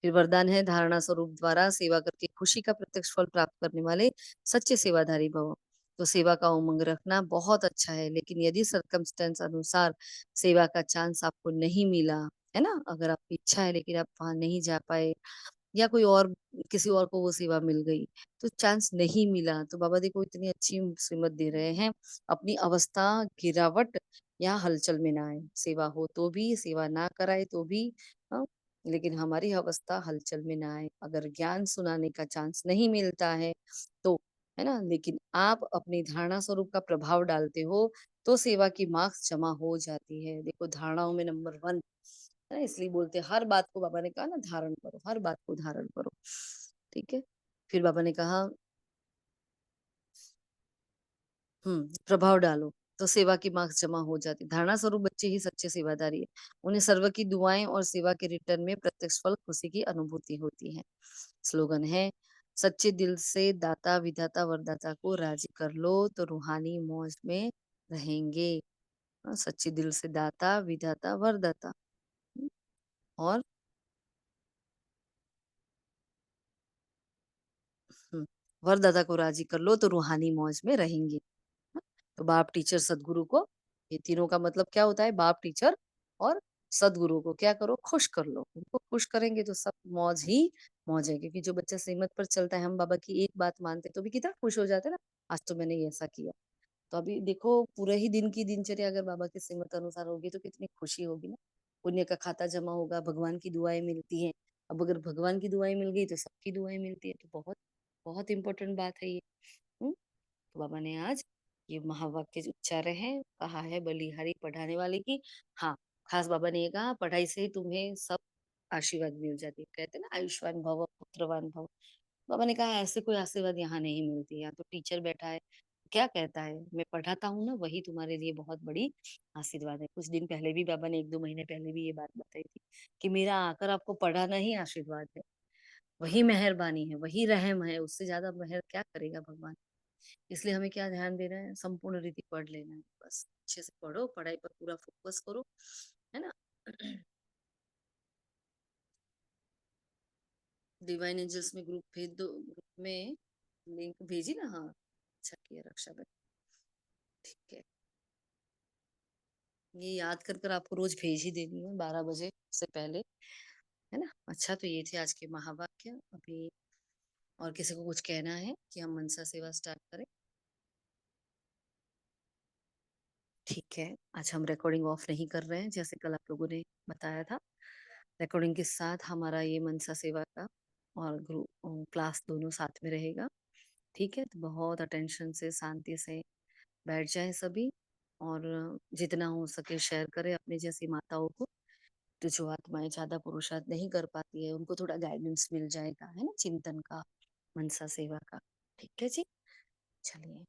फिर वरदान है धारणा स्वरूप द्वारा सेवा करके खुशी का प्रत्यक्ष फल प्राप्त करने वाले सच्चे सेवाधारी भव। तो सेवा का उमंग रखना बहुत अच्छा है, लेकिन यदि सर्कमस्टेंस अनुसार सेवा का चांस आपको नहीं मिला, है ना, अगर आपकी इच्छा है लेकिन आप वहां नहीं जा पाए, या कोई और, किसी और को वो सेवा मिल गई, तो चांस नहीं मिला, तो बाबा देखो इतनी अच्छी श्रीमत दे रहे हैं। अपनी अवस्था गिरावट या हलचल में ना आए। सेवा हो तो भी, सेवा ना कराए तो भी, हाँ, लेकिन हमारी अवस्था हलचल में ना आए। अगर ज्ञान सुनाने का चांस नहीं मिलता है तो, है ना, लेकिन आप अपनी धारणा स्वरूप का प्रभाव डालते हो, तो सेवा की मार्क्स जमा हो जाती है। देखो धारणाओं में नंबर 1 है ना, इसलिए बोलते हैं हर बात को, बाबा ने कहा ना धारण करो, हर बात को धारण करो। ठीक है, फिर बाबा ने कहा प्रभाव डालो। तो सेवा की मार्क्स जमा हो जाती। धारणा स्वरूप बच्चे ही सच्चे सेवादारी है। उन्हें सर्व की दुआएं और सेवा के रिटर्न में प्रत्यक्ष फल खुशी की अनुभूति होती है। स्लोगन है, सच्चे दिल से दाता विधाता वरदाता को राजी कर लो तो रूहानी मौज में रहेंगे। सच्चे दिल से दाता विधाता वरदाता और वरदाता को राजी कर लो तो रूहानी मौज में रहेंगे। तो बाप टीचर सदगुरु को, ये तीनों का मतलब क्या होता है? बाप टीचर और सदगुरु को क्या करो? खुश कर लो। उनको खुश करेंगे तो सब मौज ही मौज है। क्योंकि जो बच्चा श्रीमत पर चलता है, हम बाबा की एक बात मानते तो भी कितना खुश हो जाते हैं ना, आज तो मैंने ऐसा किया। तो अभी देखो, पूरे ही दिन की दिनचर्या अगर बाबा के श्रीमत अनुसार होगी तो कितनी खुशी होगी ना। पुण्य का खाता जमा होगा, भगवान की दुआएं मिलती हैं। अब अगर भगवान की दुआएं मिल गई तो सबकी दुआएं मिलती है। तो बहुत बहुत इंपॉर्टेंट बात है ये। तो बाबा ने आज ये महावाक्य जो उच्चारे हैं, कहा है बलिहारी पढ़ाने वाले की। हाँ, खास बाबा ने ये कहा, पढ़ाई से ही तुम्हें सब आशीर्वाद मिल जाती है। कहते हैं ना, आयुष्मान भव पुत्रवान भव। बाबा ने कहा ऐसे कोई आशीर्वाद यहाँ नहीं मिलती। यहाँ तो टीचर बैठा है, क्या कहता है, मैं पढ़ाता हूँ ना, वही तुम्हारे लिए बहुत बड़ी आशीर्वाद है। कुछ दिन पहले भी बाबा ने, 1-2 महीने पहले भी ये बात बताई थी कि मेरा आकर आपको पढ़ाना ही आशीर्वाद है। वही मेहरबानी है, वही रहम है, उससे ज्यादा मेहर क्या करेगा भगवान। इसलिए हमें क्या ध्यान देना है? संपूर्ण रीति पढ़ लेना है। बस अच्छे से पढ़ो, पढ़ाई पर पूरा फोकस करो, है ना। डिवाइन एंजल्स में ग्रुप भेज दो, ग्रुप में लिंक भेजी ना। हाँ, अच्छा किया रक्षा बहन, ठीक है। ये याद कर कर आपको रोज भेज ही देनी है 12 बजे से पहले, है ना। अच्छा, तो ये थे आज के महावाक्य। अभी और किसी को कुछ कहना है कि हम मनसा सेवा स्टार्ट करें? ठीक है, आज हम रिकॉर्डिंग ऑफ नहीं कर रहे हैं, जैसे कल आप लोगों ने बताया था। रिकॉर्डिंग के साथ हमारा ये मनसा सेवा का और ग्रुप क्लास दोनों साथ में रहेगा। ठीक है, तो बहुत अटेंशन से, शांति से बैठ जाएं सभी, और जितना हो सके शेयर करें अपने जैसी माताओं को। तो जो आत्माएं ज्यादा पुरुषार्थ नहीं कर पाती है, उनको थोड़ा गाइडेंस मिल जाएगा, है ना, चिंतन का, मनसा सेवा का। ठीक है जी, चलिए,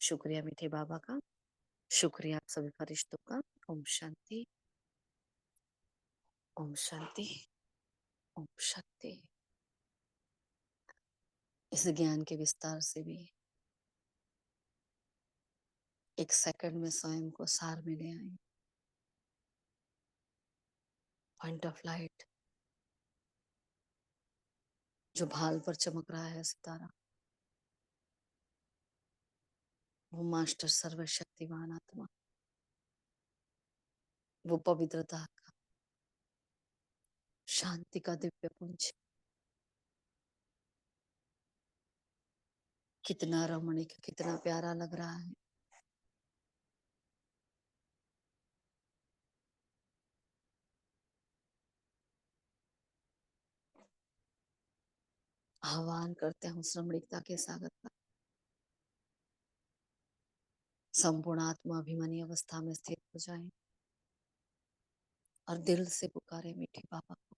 शुक्रिया मीठे बाबा का, शुक्रिया आप सभी फरिश्तों का। ओम शांति, ओम शांति, ओम शांति। इस ज्ञान के विस्तार से भी एक सेकंड में स्वयं को सार में ले आए। पॉइंट ऑफ लाइट, जो भाल पर चमक रहा है सितारा, वो मास्टर सर्वशक्तिमान आत्मा, वो पवित्रता का, शांति का दिव्य पुंज, कितना रमणीक, कितना प्यारा लग रहा है। आह्वान करते हैं उस रमणीकता के सागर का। संपूर्ण आत्मा अभिमानी अवस्था में स्थित हो जाए और दिल से पुकारे मीठे बाबा को,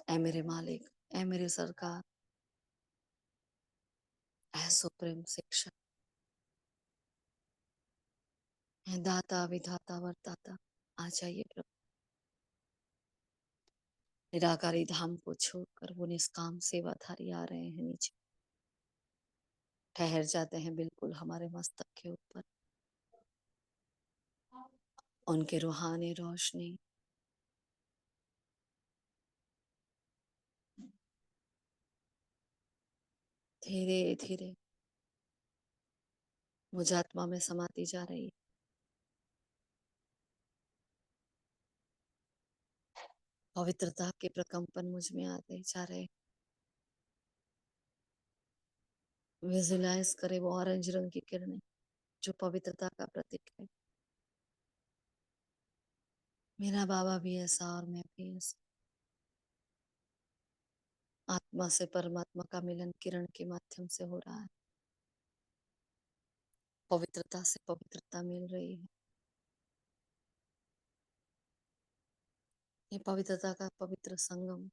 ऐ मेरे मालिक, ऐ मेरे सरकार, ऐ सुप्रीम शिक्षक, ऐ दाता विधाता वरदाता, आ जाइए प्रभु। निराकारी धाम को छोड़कर वो निष्काम सेवाधारी आ रहे हैं नीचे, ठहर जाते हैं बिल्कुल हमारे मस्तक के ऊपर। उनके रूहानी रोशनी धीरे धीरे मुझ आत्मा में समाती जा रही है। पवित्रता के प्रकंपन मुझ में आते जा रहे। विजुलाइज करे वो ऑरेंज रंग की किरणें, जो पवित्रता का प्रतीक है। मेरा बाबा भी ऐसा और मैं भी ऐसा। आत्मा से परमात्मा का मिलन किरण के माध्यम से हो रहा है। पवित्रता से पवित्रता मिल रही है। ये पवित्रता का पवित्र संगम,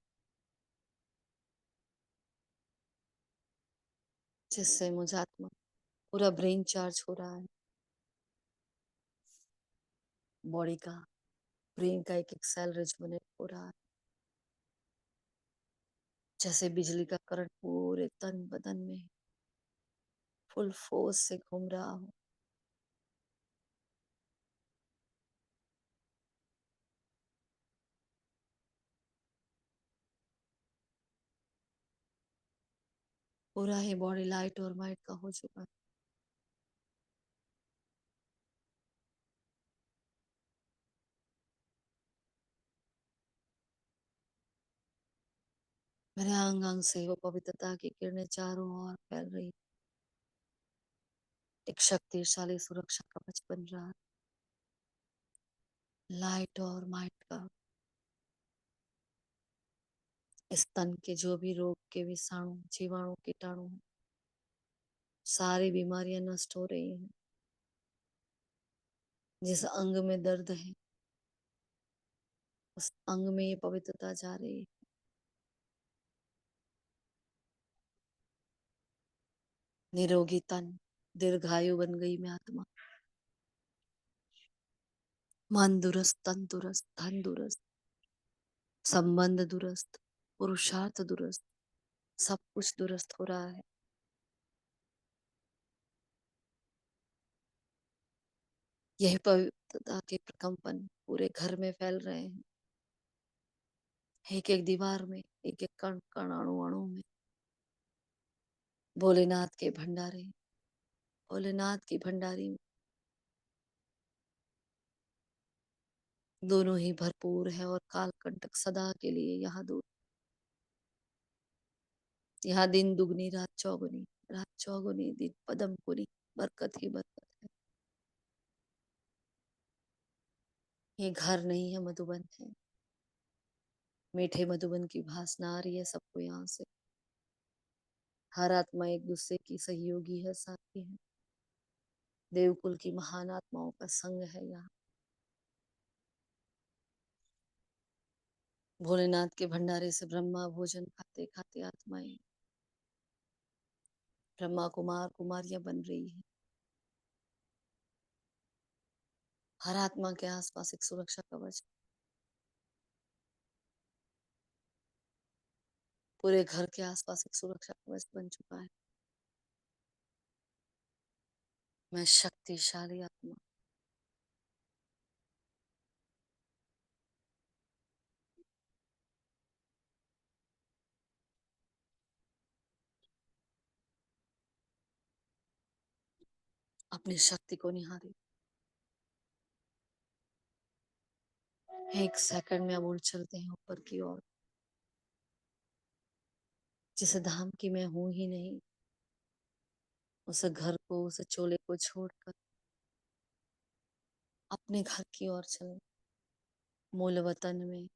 जिससे मुझ आत्मा पूरा ब्रेन चार्ज हो रहा है। बॉडी का, ब्रेन का एक एक सेल रिजुविनेट हो रहा है, जैसे बिजली का करंट पूरे तन बदन में फुल फोर्स से घूम रहा हो। पूरा ही बॉडी लाइट और माइट का हो चुका है। मेरे अंग अंग से वो पवित्रता की किरणें चारों ओर फैल रही, एक शक्तिशाली सुरक्षा कवच बन रहा है, लाइट और माइट का। इस तन के जो भी रोग के विषाणु, जीवाणु, कीटाणु, सारी बीमारियां नष्ट हो रही हैं। जिस अंग में दर्द है उस अंग में ये पवित्रता जा रही है। निरोगी तन, दीर्घायु बन गई मैं आत्मा, मन दुरुस्त, तन दुरुस्त, धन दुरुस्त, संबंध दुरुस्त, पुरुषार्थ दुरुस्त, सब कुछ दुरुस्त हो रहा है। यही पवित्रता के प्रकंपन पूरे घर में फैल रहे हैं, एक एक दीवार में, एक एक कण कण, अणु अणु में। भोलेनाथ के भंडारे, भोलेनाथ की भंडारी में दोनों ही भरपूर है और काल कंटक सदा के लिए यहाँ दूर। यहाँ दिन दुगनी रात चौगुनी, रात चौगुनी दिन पदम पुनी, बरकत ही बरकत है। ये घर नहीं है, मधुबन है। मीठे मधुबन की भासना आ रही है सबको यहाँ से। हर आत्मा एक दूसरे की सहयोगी है, साथी है। देवकुल की महान आत्माओं का संग है यहाँ। भोलेनाथ के भंडारे से ब्रह्मा भोजन खाते खाते आत्माएं, ब्रह्मा कुमार कुमारियां बन रही है। हर आत्मा के आसपास एक सुरक्षा कवच, पूरे घर के आसपास एक सुरक्षा कवच बन चुका है। मैं शक्तिशाली आत्मा, अपनी शक्ति को निहारी। एक सेकंड में अब उड़ चलते हैं ऊपर की ओर, जिस धाम की मैं हूं ही नहीं, उस घर को, उस चोले को छोड़कर अपने घर की ओर चले, मूल वतन में,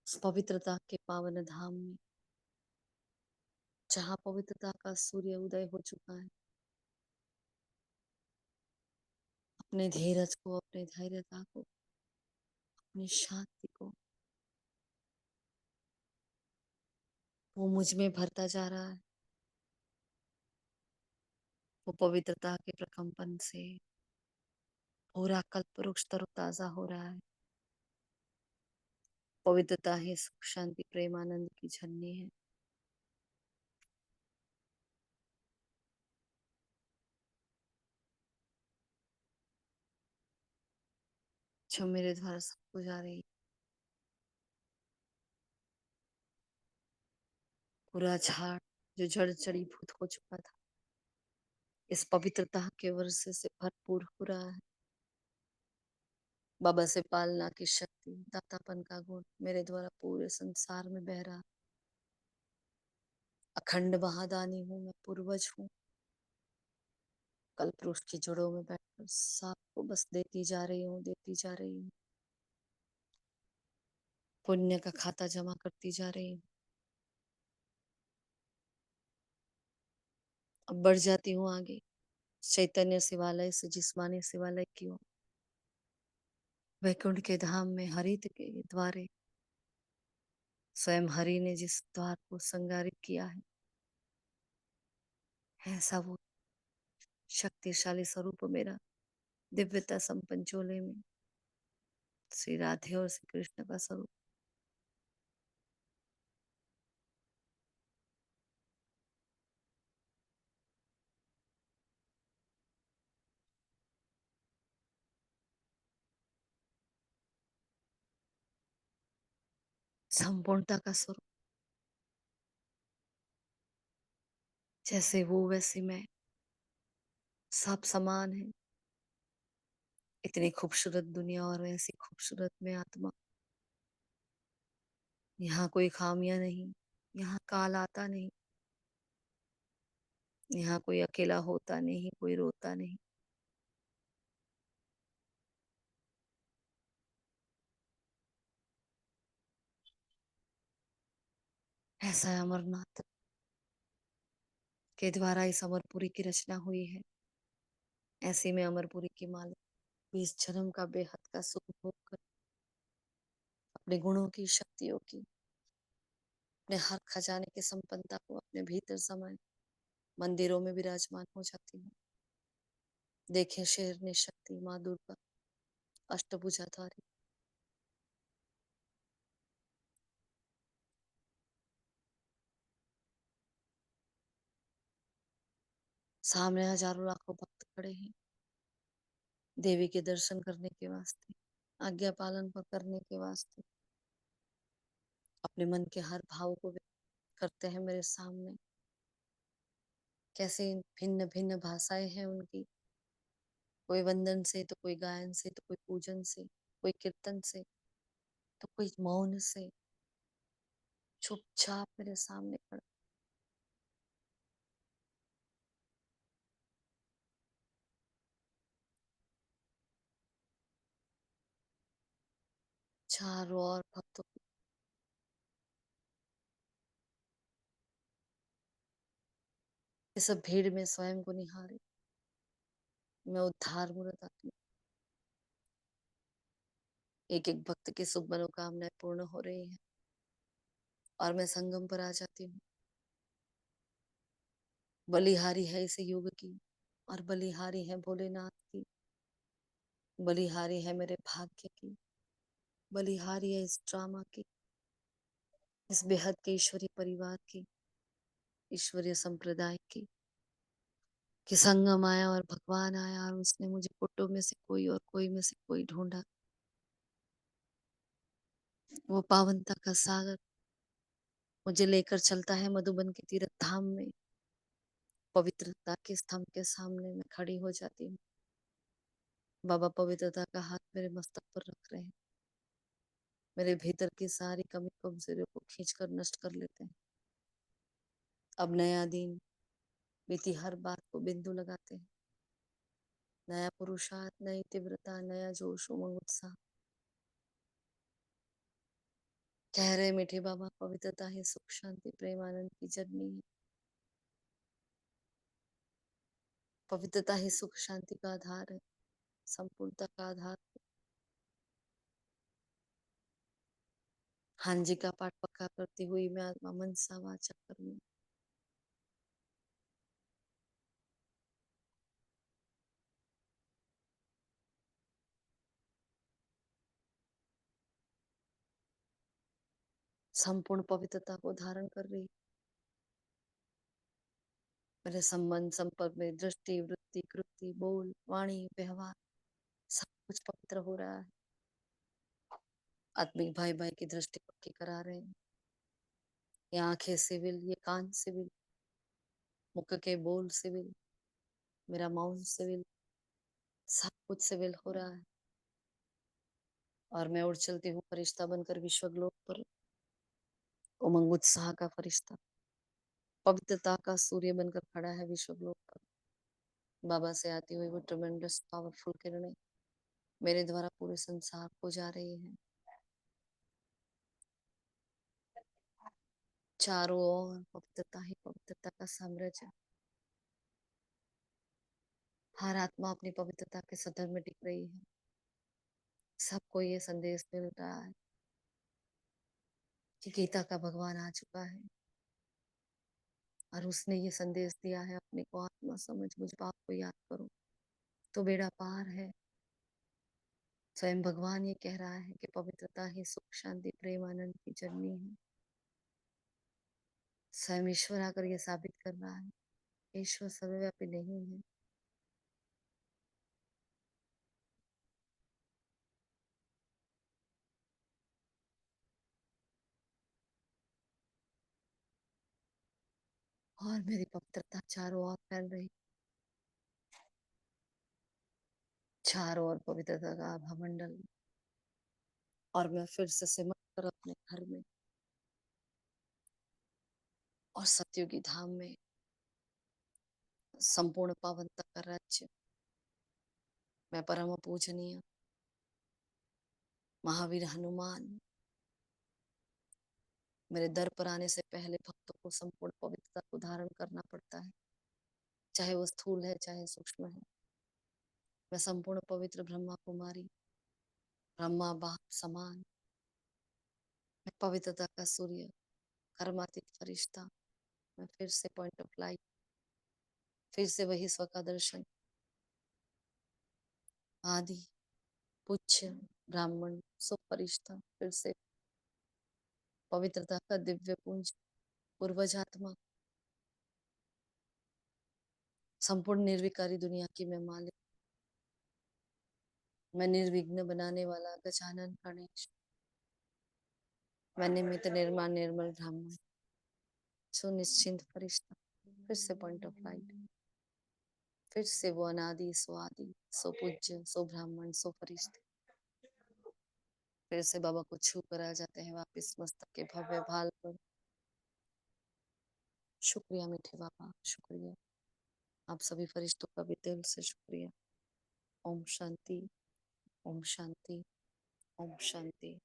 उस पवित्रता के पावन धाम में, जहाँ पवित्रता का सूर्य उदय हो चुका है। अपने धीरज को, अपने धैर्यता को, अपनी शांति को वो मुझ में भरता जा रहा है। वो पवित्रता के प्रकंपन से पूरा कल्प वृक्ष तरोताजा हो रहा है। पवित्रता ही सुख शांति प्रेम आनंद की झरनी है। जो मेरे द्वारा सबको जा रही है। पूरा झाड़ जो जड़ जड़ीभूत हो चुका था, इस पवित्रता के वर्षे से भरपूर हो रहा है। बाबा से पालना की शक्ति, दातापन का गुण मेरे द्वारा पूरे संसार में बह रहा। अखंड महादानी हूँ मैं, पूर्वज हूँ। कल्प वृक्ष की जड़ों में बैठकर सबको बस देती जा रही हूँ, देती जा रही हूँ। पुण्य का खाता जमा करती जा रही हूँ। अब बढ़ जाती हूँ आगे, चैतन्य शिवालय से जिस्मानी शिवालय की ओर, वैकुंठ के धाम में हरित के द्वारे, स्वयं हरि ने जिस द्वार को संगारित किया है, ऐसा वो शक्तिशाली स्वरूप मेरा दिव्यता संपन्न चोले में श्री राधे और श्री कृष्ण का स्वरूप। संपूर्णता का स्वरूप, जैसे वो वैसे मैं, सब समान है। इतनी खूबसूरत दुनिया और ऐसी खूबसूरत में आत्मा। यहाँ कोई खामियां नहीं, यहाँ काल आता नहीं, यहाँ कोई अकेला होता नहीं, कोई रोता नहीं। ऐसा है अमरनाथ के द्वारा इस अमरपुरी की रचना हुई है। ऐसी में अमरपुरी की मालिक इस जन्म का बेहद का सुख भोग कर अपने गुणों की, शक्तियों की, अपने हर खजाने की संपन्नता को अपने भीतर समाये मंदिरों में विराजमान हो जाती हूँ। देखे शेर ने शक्ति माँ दुर्गा अष्टभुजाधारी। सामने हजारों लाखों भक्त खड़े हैं देवी के दर्शन करने के वास्ते, आज्ञा पालन पर करने के वास्ते। अपने मन के हर भाव को व्यक्त करते हैं मेरे सामने। कैसे भिन्न भिन्न भाषाएं हैं उनकी, कोई वंदन से तो कोई गायन से तो कोई पूजन से, कोई कीर्तन से तो कोई मौन से, चुपचाप मेरे सामने खड़ा। चारों ओर भक्तों की इस सब भीड़ में स्वयं को निहारे मैं उद्धार मूर्त आत्मा। एक एक भक्त की शुभ मनोकामनाएं पूर्ण हो रही है और मैं संगम पर आ जाती हूँ। बलिहारी है इस युग की और बलिहारी है भोलेनाथ की, बलिहारी है मेरे भाग्य की, बलिहारी है इस ड्रामा की, इस बेहद के ईश्वरीय परिवार की, ईश्वरीय संप्रदाय की। कि संगम आया और भगवान आया और उसने मुझे फोटो में से कोई और कोई में से कोई ढूंढा। वो पावनता का सागर मुझे लेकर चलता है मधुबन के तीर्थ धाम में। पवित्रता के स्तंभ के सामने मैं खड़ी हो जाती हूँ। बाबा पवित्रता का हाथ मेरे मस्तक पर रख रहे हैं। मेरे भीतर की सारी कमी कमजोरियों को खींच कर नष्ट कर लेते हैं। अब नया दिन, बीती हर बात को बिंदु लगाते हैं। नया पुरुषार्थ, नई तीव्रता, नया जोश, उमंग, उत्साह। कह रहे मीठे बाबा पवित्रता ही सुख शांति प्रेम आनंद की जननी है। पवित्रता ही सुख शांति का आधार है, संपूर्णता का आधार है। हाँ जी का पाठ पक्का करती हुई मैं आत्मा मनसा वाचा कर्म संपूर्ण पवित्रता को धारण कर रही। मेरे संबंध, संपर्क में दृष्टि, वृत्ति, कृति, बोल, वाणी, व्यवहार सब कुछ पवित्र हो रहा है। आत्मिक भाई भाई की दृष्टि पक्की करा रहे हैं। ये आंखें सिविल, ये कान सिविल, मुख के बोल सिविल, मेरा माउथ सिविल, सब कुछ सिविल हो रहा है। और मैं उड़ चलती हूँ फरिश्ता बनकर विश्वग्लोक पर, उमंग उत्साह का फरिश्ता, पवित्रता का सूर्य बनकर खड़ा है विश्वग्लोक पर। बाबा से आती हुई वो ट्रेमेंडस पावरफुल किरणें मेरे द्वारा पूरे संसार को जा रही है। चारों ओर पवित्रता ही पवित्रता का साम्राज्य। हर आत्मा अपनी पवित्रता के सदर में टिक रही है। सबको ये संदेश मिल रहा है कि गीता का भगवान आ चुका है और उसने ये संदेश दिया है, अपने को आत्मा समझ, मुझ बाप को याद करो तो बेड़ा पार है। स्वयं भगवान ये कह रहा है कि पवित्रता ही सुख शांति प्रेम आनंद की जननी है। स्वयं ईश्वर आकर ये साबित कर रहा है, ईश्वर सर्वव्यापी नहीं है। और मेरी पवित्रता चारों ओर फैल रही, चारों ओर पवित्रता का आभा मंडल। और मैं फिर से सिमट कर अपने घर में और सत्युगी धाम में संपूर्ण पावनता का राज्य, मैं परम पूजनीय महावीर हनुमान, मेरे दर पर आने से पहले भक्तों को संपूर्ण पवित्रता को धारण करना पड़ता है, चाहे वो स्थूल है चाहे सूक्ष्म है। मैं संपूर्ण पवित्र ब्रह्मा कुमारी, ब्रह्मा बाप समान, मैं पवित्रता का सूर्य, कर्मातीत फरिश्ता। मैं फिर से पॉइंट ऑफ लाइट, फिर से वही स्व का दर्शन, आदि पूज्य ब्राह्मण सो फरिश्ता, फिर से पवित्रता का दिव्य पुंज, पूर्वज आत्मा, संपूर्ण निर्विकारी दुनिया की मैं मालिक, मैं निर्विघ्न बनाने वाला गजानन गणेश, मैं निमित्त निर्माण निर्मल ब्राह्मण सुनिश्चिंत फरिश्ता। फिर से पॉइंट ऑफ लाइट, फिर से वो अनादि सो आदि सो पूज्य सो ब्राह्मण सो फरिश्ते। फिर से बाबा को छू कर आ जाते हैं वापिस मस्तक के भव्य भाल पर। शुक्रिया मीठे बाबा, शुक्रिया आप सभी फरिश्तों का भी दिल से शुक्रिया। ओम शांति, ओम शांति, ओम शांति।